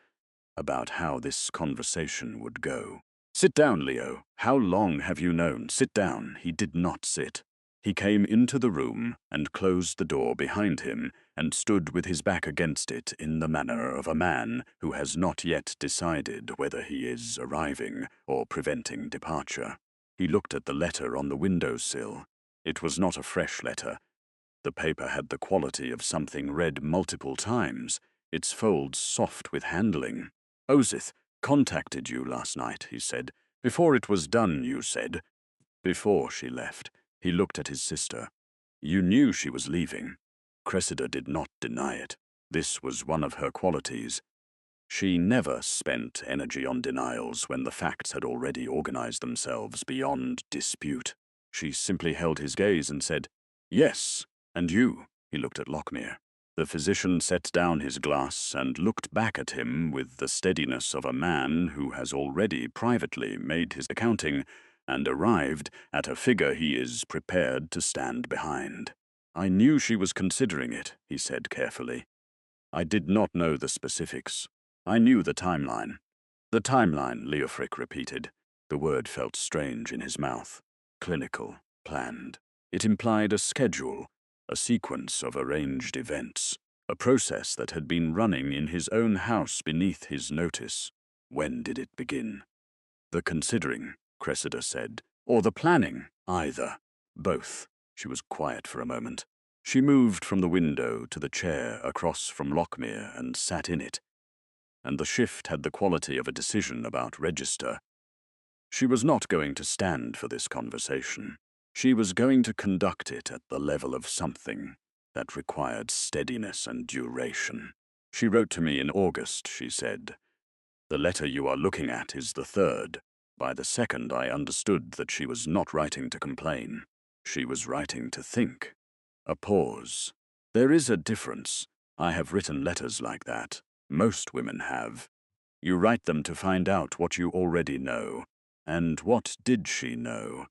about how this conversation would go. "Sit down, Leo. How long have you known?" "Sit down." He did not sit. He came into the room and closed the door behind him and stood with his back against it in the manner of a man who has not yet decided whether he is arriving or preventing departure. He looked at the letter on the windowsill. It was not a fresh letter. The paper had the quality of something read multiple times, its folds soft with handling. "Osith contacted you last night," he said. "Before it was done, you said." "Before she left." He looked at his sister. "You knew she was leaving." Cressida did not deny it. This was one of her qualities. She never spent energy on denials when the facts had already organized themselves beyond dispute. She simply held his gaze and said, "Yes, and you?" He looked at Lockmere. The physician set down his glass and looked back at him with the steadiness of a man who has already privately made his accounting and arrived at a figure he is prepared to stand behind. "I knew she was considering it," he said carefully. "I did not know the specifics. I knew the timeline." "The timeline," Leofric repeated. The word felt strange in his mouth. Clinical, planned. It implied a schedule, a sequence of arranged events, a process that had been running in his own house beneath his notice. When did it begin? "The considering," Cressida said. "Or the planning?" "Either. Both." She was quiet for a moment. She moved from the window to the chair across from Lockmere and sat in it. And the shift had the quality of a decision about register. She was not going to stand for this conversation. She was going to conduct it at the level of something that required steadiness and duration. "She wrote to me in August," she said. "The letter you are looking at is the third. By the second, I understood that she was not writing to complain. She was writing to think." A pause. "There is a difference. I have written letters like that. Most women have. You write them to find out what you already know. And what did she know?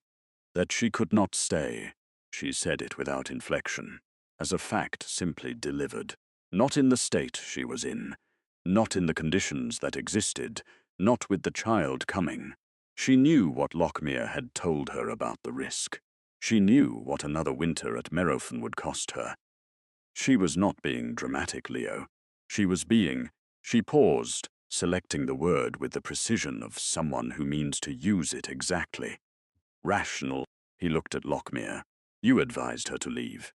That she could not stay." She said it without inflection, as a fact simply delivered. Not in the state she was in. Not in the conditions that existed. Not with the child coming. She knew what Lockmere had told her about the risk. She knew what another winter at Merofen would cost her. She was not being dramatic, Leo. She was being... She paused, selecting the word with the precision of someone who means to use it exactly. "Rational." He looked at Lockmere. "You advised her to leave."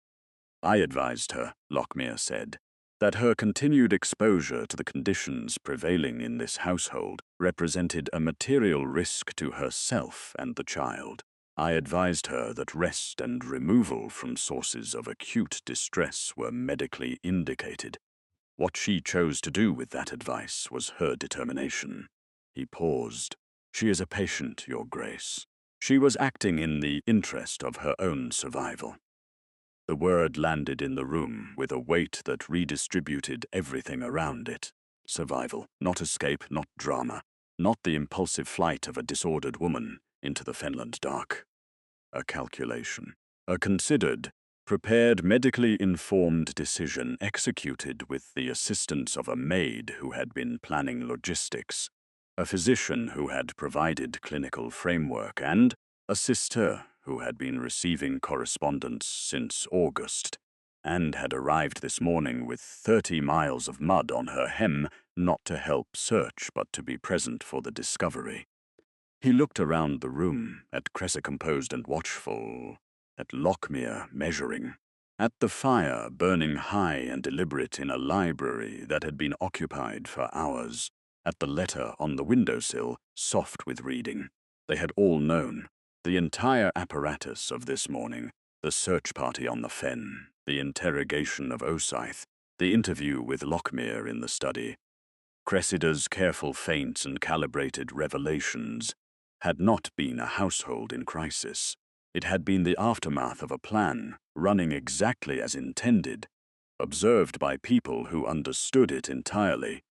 "I advised her," Lockmere said, "that her continued exposure to the conditions prevailing in this household represented a material risk to herself and the child. I advised her that rest and removal from sources of acute distress were medically indicated. What she chose to do with that advice was her determination." He paused. "She is a patient, Your Grace. She was acting in the interest of her own survival." The word landed in the room with a weight that redistributed everything around it. Survival, not escape, not drama, not the impulsive flight of a disordered woman into the fenland dark. A calculation. A considered, prepared, medically informed decision executed with the assistance of a maid who had been planning logistics, a physician who had provided clinical framework, and a sister who had been receiving correspondence since August, and had arrived this morning with 30 miles of mud on her hem, not to help search but to be present for the discovery. He looked around the room, at Cressida composed and watchful, at Lockmere measuring, at the fire burning high and deliberate in a library that had been occupied for hours, at the letter on the windowsill, soft with reading. They had all known. The entire apparatus of this morning, the search party on the fen, the interrogation of Osyth, the interview with Lockmere in the study, Cressida's careful feints and calibrated revelations, had not been a household in crisis. It had been the aftermath of a plan, running exactly as intended, observed by people who understood it entirely,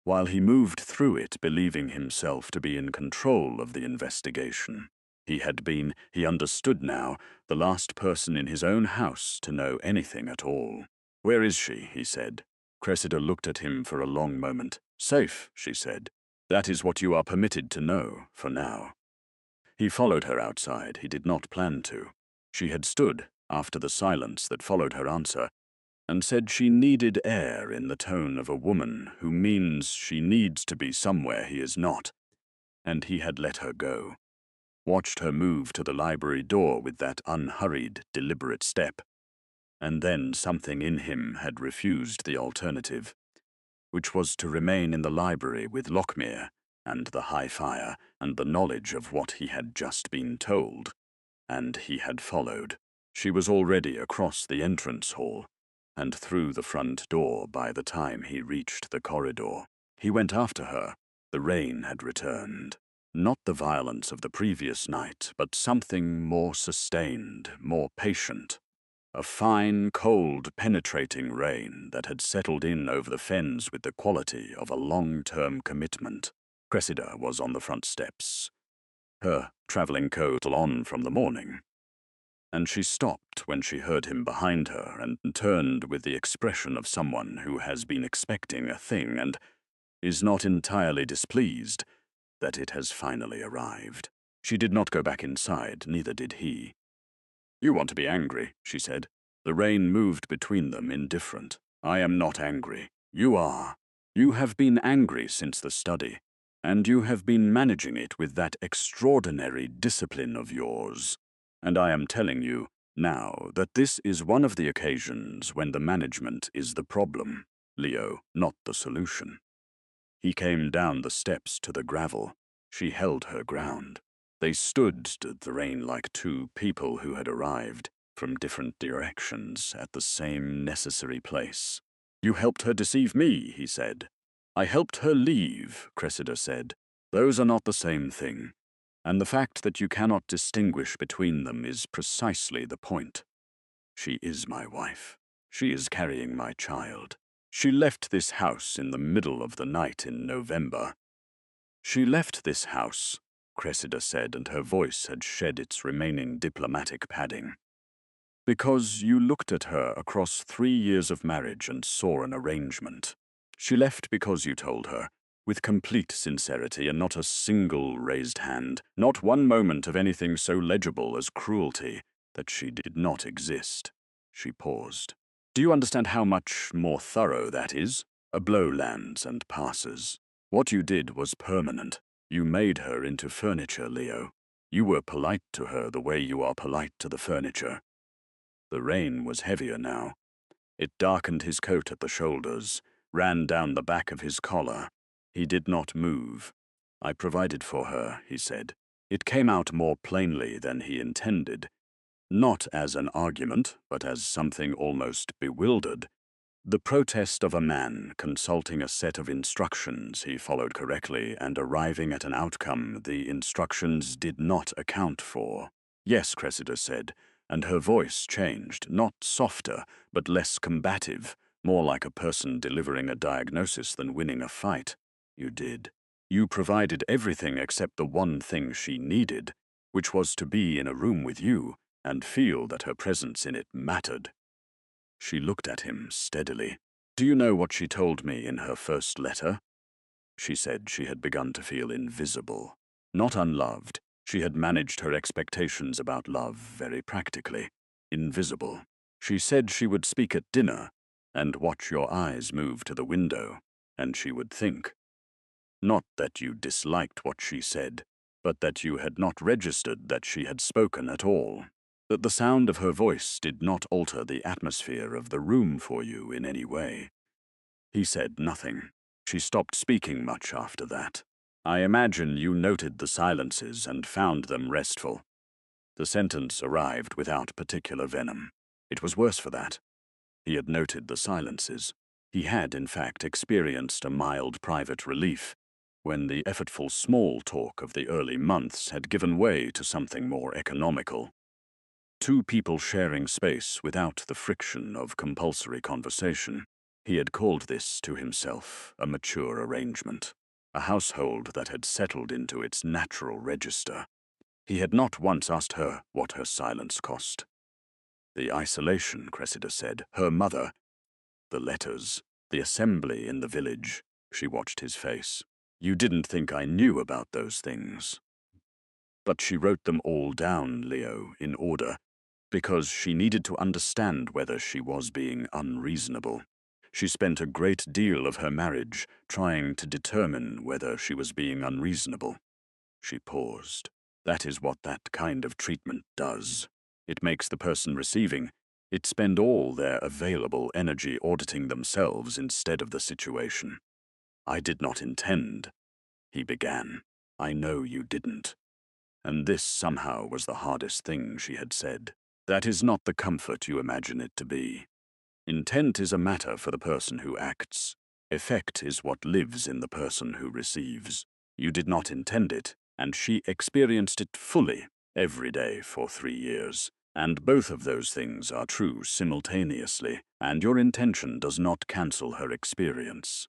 while he moved through it believing himself to be in control of the investigation. He understood now, the last person in his own house to know anything at all. "Where is she?" he said. Cressida looked at him for a long moment. "Safe," she said. "That is what you are permitted to know, for now." He followed her outside. He did not plan to. She had stood, after the silence that followed her answer, and said she needed air in the tone of a woman who means she needs to be somewhere he is not. And he had let her go. Watched her move to the library door with that unhurried, deliberate step. And then something in him had refused the alternative, which was to remain in the library with Lockmere and the high fire and the knowledge of what he had just been told. And he had followed. She was already across the entrance hall and through the front door by the time he reached the corridor. He went after her. The rain had returned. Not the violence of the previous night, but something more sustained, more patient. A fine, cold, penetrating rain that had settled in over the fens with the quality of a long-term commitment. Cressida was on the front steps, her traveling coat on from the morning, and she stopped when she heard him behind her and turned with the expression of someone who has been expecting a thing and is not entirely displeased that it has finally arrived. She did not go back inside, neither did he. "You want to be angry," she said. The rain moved between them, indifferent. "I am not angry. You are. You have been angry since the study, and you have been managing it with that extraordinary discipline of yours. And I am telling you now that this is one of the occasions when the management is the problem, Leo, not the solution." He came down the steps to the gravel. She held her ground. They stood the rain like two people who had arrived from different directions at the same necessary place. "You helped her deceive me," he said. "I helped her leave," Cressida said. "Those are not the same thing. And the fact that you cannot distinguish between them is precisely the point. She is my wife. She is carrying my child. She left this house in the middle of the night in November." "She left this house," Cressida said, and her voice had shed its remaining diplomatic padding, "because you looked at her across 3 years of marriage and saw an arrangement. She left because you told her, with complete sincerity and not a single raised hand, not one moment of anything so legible as cruelty, that she did not exist." She paused. "Do you understand how much more thorough that is? A blow lands and passes. What you did was permanent. You made her into furniture, Leo. You were polite to her the way you are polite to the furniture." The rain was heavier now. It darkened his coat at the shoulders, ran down the back of his collar. He did not move. "I provided for her," he said. It came out more plainly than he intended. Not as an argument, but as something almost bewildered. The protest of a man consulting a set of instructions he followed correctly and arriving at an outcome the instructions did not account for. "Yes," Cressida said, and her voice changed, not softer, but less combative, more like a person delivering a diagnosis than winning a fight. "You did. You provided everything except the one thing she needed, which was to be in a room with you and feel that her presence in it mattered." She looked at him steadily. "Do you know what she told me in her first letter?" She said she had begun to feel invisible. Not unloved. She had managed her expectations about love very practically. Invisible. She said she would speak at dinner and watch your eyes move to the window, and she would think. Not that you disliked what she said, but that you had not registered that she had spoken at all. That the sound of her voice did not alter the atmosphere of the room for you in any way. He said nothing. She stopped speaking much after that. "I imagine you noted the silences and found them restful." The sentence arrived without particular venom. It was worse for that. He had noted the silences. He had, in fact, experienced a mild private relief when the effortful small talk of the early months had given way to something more economical. Two people sharing space without the friction of compulsory conversation. He had called this to himself a mature arrangement, a household that had settled into its natural register. He had not once asked her what her silence cost. The isolation, Cressida said, her mother, the letters, the assembly in the village. She watched his face. You didn't think I knew about those things. But she wrote them all down, Leo, in order, because she needed to understand whether she was being unreasonable. She spent a great deal of her marriage trying to determine whether she was being unreasonable. She paused. That is what that kind of treatment does. It makes the person receiving it spend all their available energy auditing themselves instead of the situation. I did not intend, he began. I know you didn't. And this somehow was the hardest thing she had said. That is not the comfort you imagine it to be. Intent is a matter for the person who acts. Effect is what lives in the person who receives. You did not intend it, and she experienced it fully every day for 3 years. And both of those things are true simultaneously, and your intention does not cancel her experience.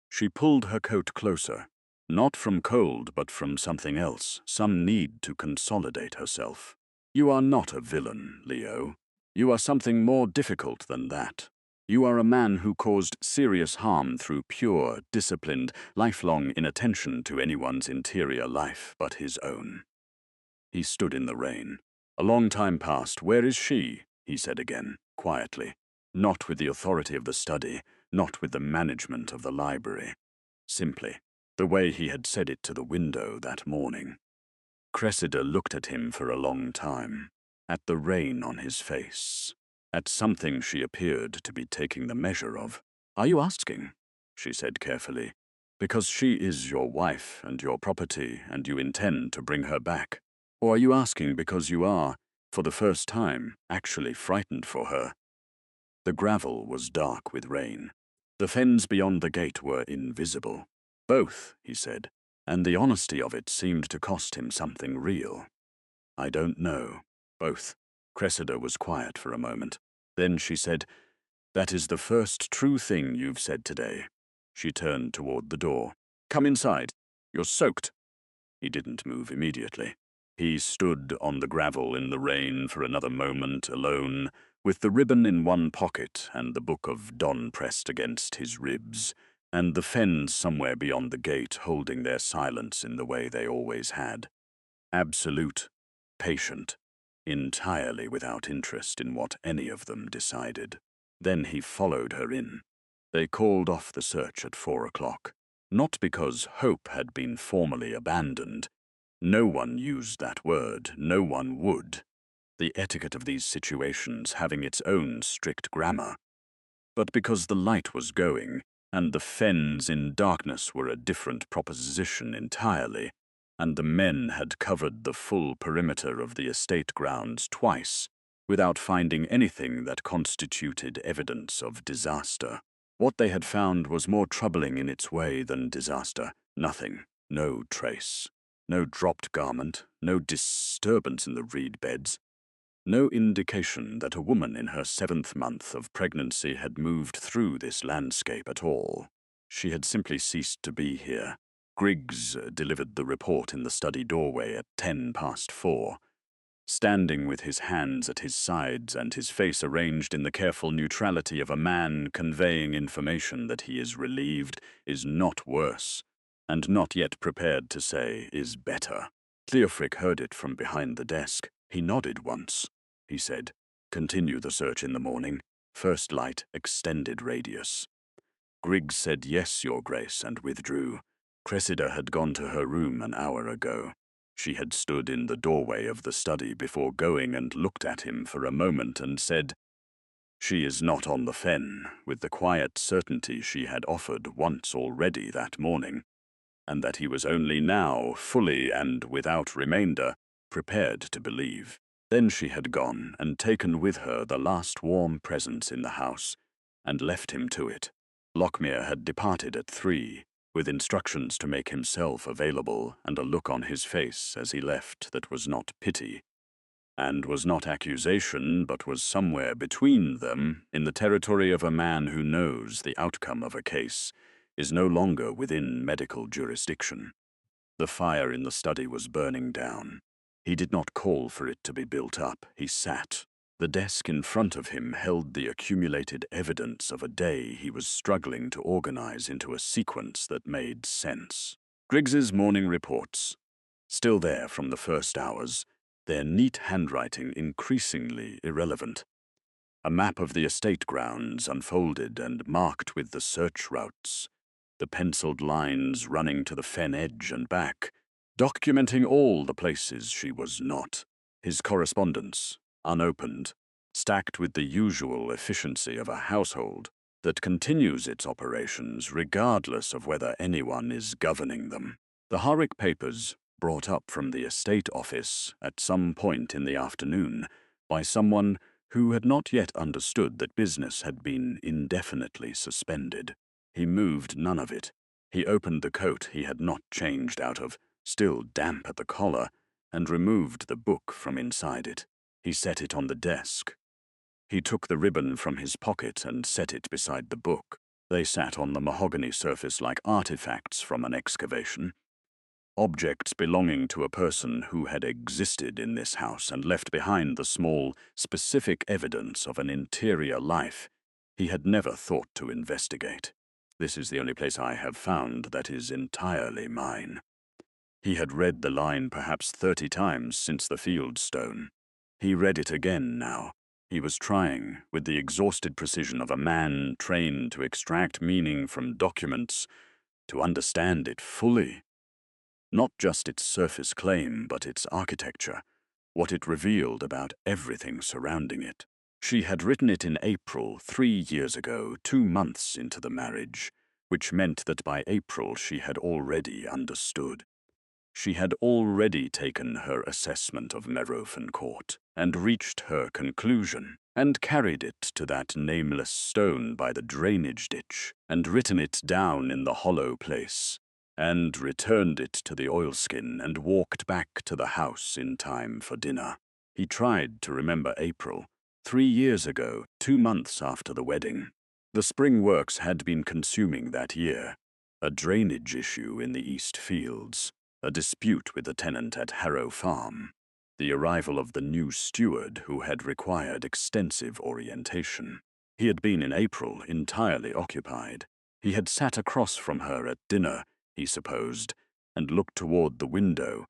She pulled her coat closer, not from cold but from something else, some need to consolidate herself. You are not a villain, Leo. You are something more difficult than that. You are a man who caused serious harm through pure, disciplined, lifelong inattention to anyone's interior life but his own. He stood in the rain. A long time passed. Where is she? He said again, quietly. Not with the authority of the study, not with the management of the library. Simply, the way he had said it to the window that morning. Cressida looked at him for a long time, at the rain on his face, at something she appeared to be taking the measure of. Are you asking? She said carefully. Because she is your wife and your property, and you intend to bring her back. Or are you asking because you are, for the first time, actually frightened for her? The gravel was dark with rain. The fens beyond the gate were invisible. Both, he said, and the honesty of it seemed to cost him something real. I don't know. Both. Cressida was quiet for a moment. Then she said, That is the first true thing you've said today. She turned toward the door. Come inside. You're soaked. He didn't move immediately. He stood on the gravel in the rain for another moment alone, with the ribbon in one pocket and the book of Don pressed against his ribs, and the fens somewhere beyond the gate holding their silence in the way they always had. Absolute, patient, entirely without interest in what any of them decided. Then he followed her in. They called off the search at 4 o'clock. Not because hope had been formally abandoned. No one used that word, no one would. The etiquette of these situations having its own strict grammar. But because the light was going, and the fens in darkness were a different proposition entirely, and the men had covered the full perimeter of the estate grounds twice, without finding anything that constituted evidence of disaster. What they had found was more troubling in its way than disaster. Nothing, no trace, no dropped garment, no disturbance in the reed beds, no indication that a woman in her 7th month of pregnancy had moved through this landscape at all. She had simply ceased to be here. Griggs delivered the report in the study doorway at 4:10. Standing with his hands at his sides and his face arranged in the careful neutrality of a man conveying information that he is relieved, is not worse, and not yet prepared to say is better. Cleofric heard it from behind the desk. He nodded once. He said, Continue the search in the morning. First light, extended radius. Griggs said yes, Your Grace, and withdrew. Cressida had gone to her room an hour ago. She had stood in the doorway of the study before going and looked at him for a moment and said, She is not on the fen, with the quiet certainty she had offered once already that morning, and that he was only now, fully and without remainder, prepared to believe. Then she had gone and taken with her the last warm presence in the house, and left him to it. Lockmere had departed at 3, with instructions to make himself available and a look on his face as he left that was not pity, and was not accusation, but was somewhere between them, in the territory of a man who knows the outcome of a case is no longer within medical jurisdiction. The fire in the study was burning down. He did not call for it to be built up. He sat. The desk in front of him held the accumulated evidence of a day he was struggling to organize into a sequence that made sense. Griggs's morning reports, still there from the first hours, their neat handwriting increasingly irrelevant. A map of the estate grounds unfolded and marked with the search routes, the penciled lines running to the fen edge and back, documenting all the places she was not. His correspondence, unopened, stacked with the usual efficiency of a household that continues its operations regardless of whether anyone is governing them. The Harwick papers, brought up from the estate office at some point in the afternoon by someone who had not yet understood that business had been indefinitely suspended. He moved none of it. He opened the coat he had not changed out of, still damp at the collar, and removed the book from inside it. He set it on the desk. He took the ribbon from his pocket and set it beside the book. They sat on the mahogany surface like artifacts from an excavation. Objects belonging to a person who had existed in this house and left behind the small, specific evidence of an interior life he had never thought to investigate. This is the only place I have found that is entirely mine. He had read the line perhaps 30 times since the Fieldstone. He read it again now. He was trying, with the exhausted precision of a man trained to extract meaning from documents, to understand it fully. Not just its surface claim, but its architecture, what it revealed about everything surrounding it. She had written it in April 3 years ago, 2 months into the marriage, which meant that by April she had already understood. She had already taken her assessment of Merofen Court and reached her conclusion, and carried it to that nameless stone by the drainage ditch, and written it down in the hollow place, and returned it to the oilskin and walked back to the house in time for dinner. He tried to remember April, 3 years ago, 2 months after the wedding. The spring works had been consuming that year, a drainage issue in the East Fields, a dispute with the tenant at Harrow Farm, the arrival of the new steward who had required extensive orientation. He had been in April entirely occupied. He had sat across from her at dinner, he supposed, and looked toward the window,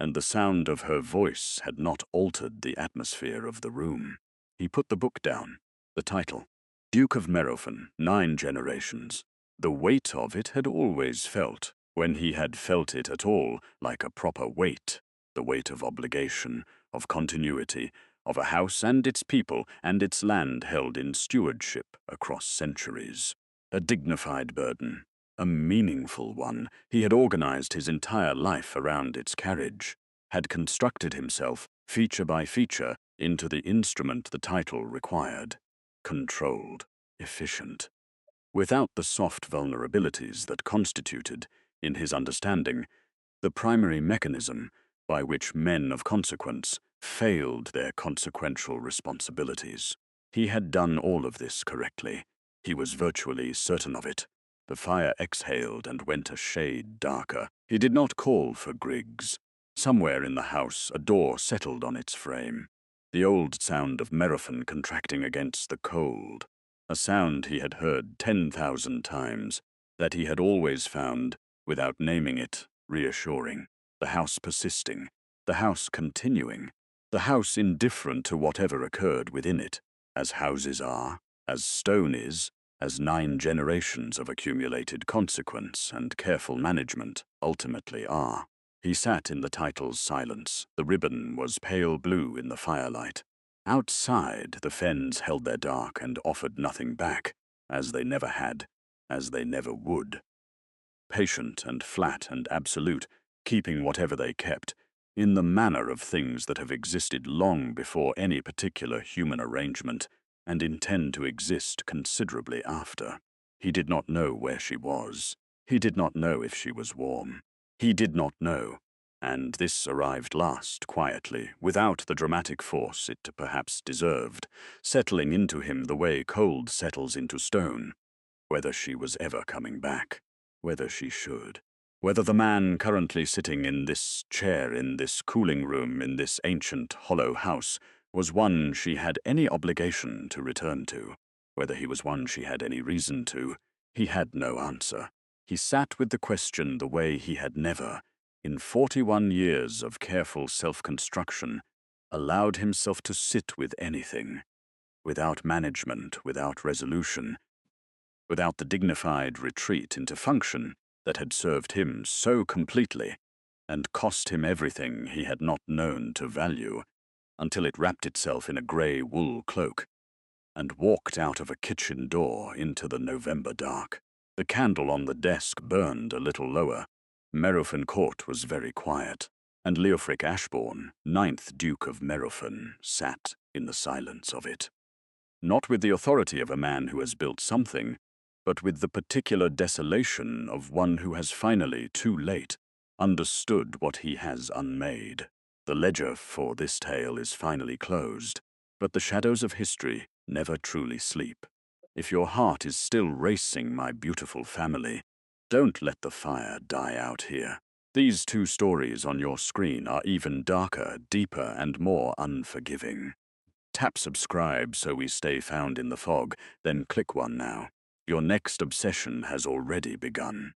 and the sound of her voice had not altered the atmosphere of the room. He put the book down, the title, Duke of Merofen, 9 Generations. The weight of it had always felt, when he had felt it at all, like a proper weight, the weight of obligation, of continuity, of a house and its people and its land held in stewardship across centuries. A dignified burden, a meaningful one. He had organized his entire life around its carriage, had constructed himself, feature by feature, into the instrument the title required. Controlled, efficient. Without the soft vulnerabilities that constituted, in his understanding, the primary mechanism by which men of consequence failed their consequential responsibilities. He had done all of this correctly. He was virtually certain of it. The fire exhaled and went a shade darker. He did not call for Griggs. Somewhere in the house a door settled on its frame. The old sound of Merofen contracting against the cold. A sound he had heard 10,000 times, that he had always found, without naming it, reassuring. The house persisting, the house continuing, the house indifferent to whatever occurred within it, as houses are, as stone is, as 9 generations of accumulated consequence and careful management ultimately are. He sat in the title's silence. The ribbon was pale blue in the firelight. Outside, the fens held their dark and offered nothing back, as they never had, as they never would. Patient and flat and absolute, keeping whatever they kept, in the manner of things that have existed long before any particular human arrangement, and intend to exist considerably after. He did not know where she was. He did not know if she was warm. He did not know, and this arrived last, quietly, without the dramatic force it perhaps deserved, settling into him the way cold settles into stone, whether she was ever coming back, whether she should. Whether the man currently sitting in this chair, in this cooling room, in this ancient hollow house, was one she had any obligation to return to, whether he was one she had any reason to, he had no answer. He sat with the question the way he had never, in 41 years of careful self-construction, allowed himself to sit with anything, without management, without resolution, without the dignified retreat into function that had served him so completely and cost him everything he had not known to value, until it wrapped itself in a grey wool cloak and walked out of a kitchen door into the November dark. The candle on the desk burned a little lower. Merophon Court was very quiet, and Leofric Ashbourne, 9th Duke of Merophon, sat in the silence of it. Not with the authority of a man who has built something, but with the particular desolation of one who has finally, too late, understood what he has unmade. The ledger for this tale is finally closed, but the shadows of history never truly sleep. If your heart is still racing, my beautiful family, don't let the fire die out here. These 2 stories on your screen are even darker, deeper, and more unforgiving. Tap subscribe so we stay found in the fog, then click one now. Your next obsession has already begun.